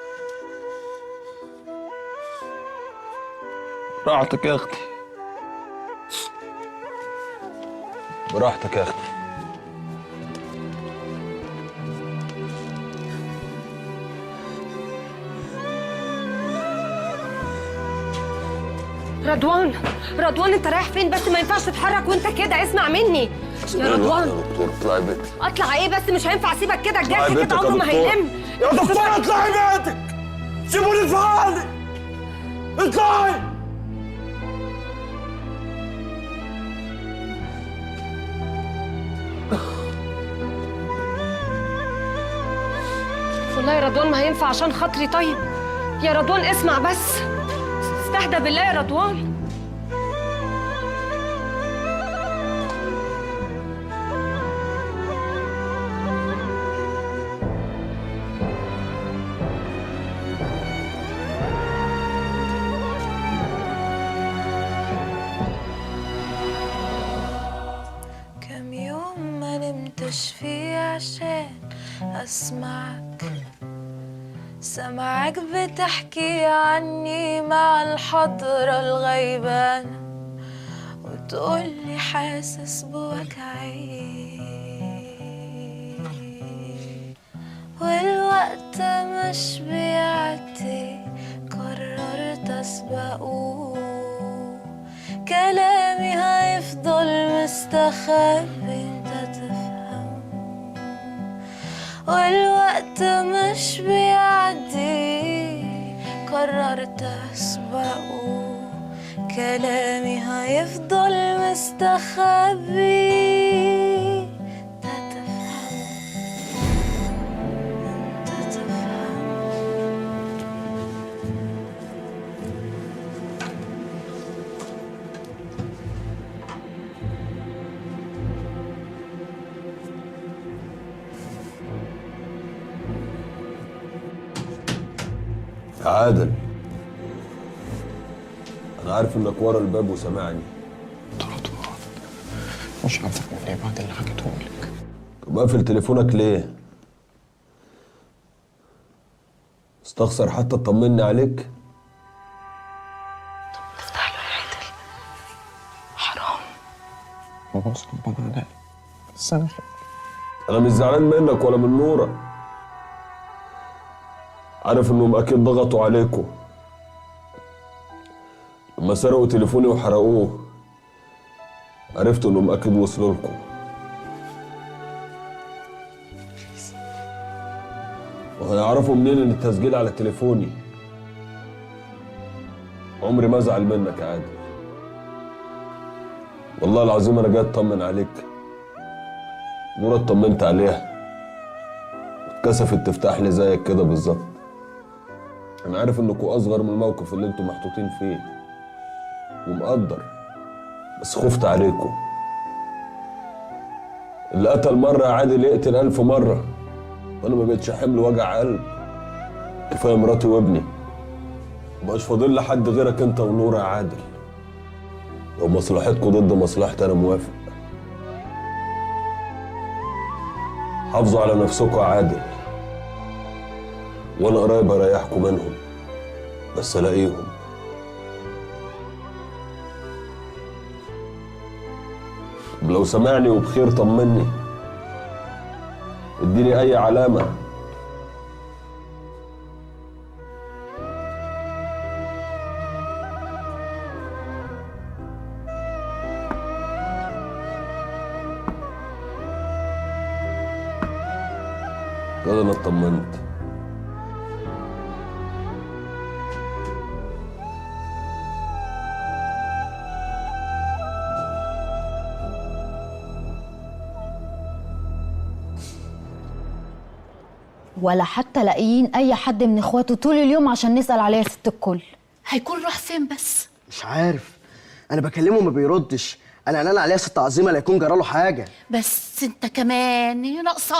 براحتك يا اختي، براحتك يا اختي. رضوان، رضوان انت رايح فين بس؟ ما ينفعش تتحرك وانت كده، اسمع مني يا رضوان. يا دكتور اطلعي بيتك. اطلع ايه بس؟ مش هينفع اسيبك كده، الجرح اطلعي كده عمره ما بيتك يا هيلم. يا دكتور اطلعي بيتك، سيبوني في حالي، اطلعي. والله يا رضوان ما هينفع، عشان خاطري طيب يا رضوان اسمع بس، استهدى بالله يا رضوان. كم يوم ما نمتش فيه عشان أسمعك، سمعك بتحكي عني مع الحضرة الغيبانة، وتقولي حاسس بوجعي، والوقت مش بيعدي قررت أسبقه، كلامي هيفضل مستخبي انت تفهم، والوقت مش بيعدي قررت أسبقه، كلامي هيفضل مستخبي انت تفهم، انت تفهم. يا عادل، انا عارف انك ورا الباب وسامعني. مش عارف اقول ايه بعد اللي حكيته لك. طب قافل تليفونك ليه؟ استخسر حتى تطمني عليك؟ افتح له يا عادل، حرام. خلاص ربنا عليا، بس انا مش زعلان منك ولا من نورة. عارف انهم اكيد ضغطوا عليكم لما سرقوا تليفوني وحرقوه. عرفت انهم اكيد وصلوا لكم. وهيعرفوا منين ان التسجيل على تليفوني؟ عمري ما ازعل منك يا عادل. والله العظيم انا جاي اطمن عليك. نورة اطمنت عليها، اتكسفت تفتح لي زيك كده بالظبط. انا عارف انكوا اصغر من الموقف اللي انتوا محطوطين فيه ومقدر، بس خفت عليكم. اللي قتل مرة يا عادل يقتل 1000 مرة، وانا ما بقتش حمل وجع قلب. كفايه مراتي وابني، مبقاش فاضل لي حد غيرك انت ونورة يا عادل. لو مصلحتكم ضد مصلحتي انا موافق. حافظوا على نفسكم يا عادل، وانا قريب اريحكم منهم، بس الاقيهم. لو سمعني وبخير طمني، اديني اي علامة. كده انا اطمنت. ولا حتى لاقيين اي حد من اخواته طول اليوم عشان نسال عليه يا ست الكل. هيكون راح فين بس؟ مش عارف، انا بكلمه ما بيردش. انا قلقان عليه يا ست عظيمه لا يكون جراله حاجه. بس انت كمان ناقصاك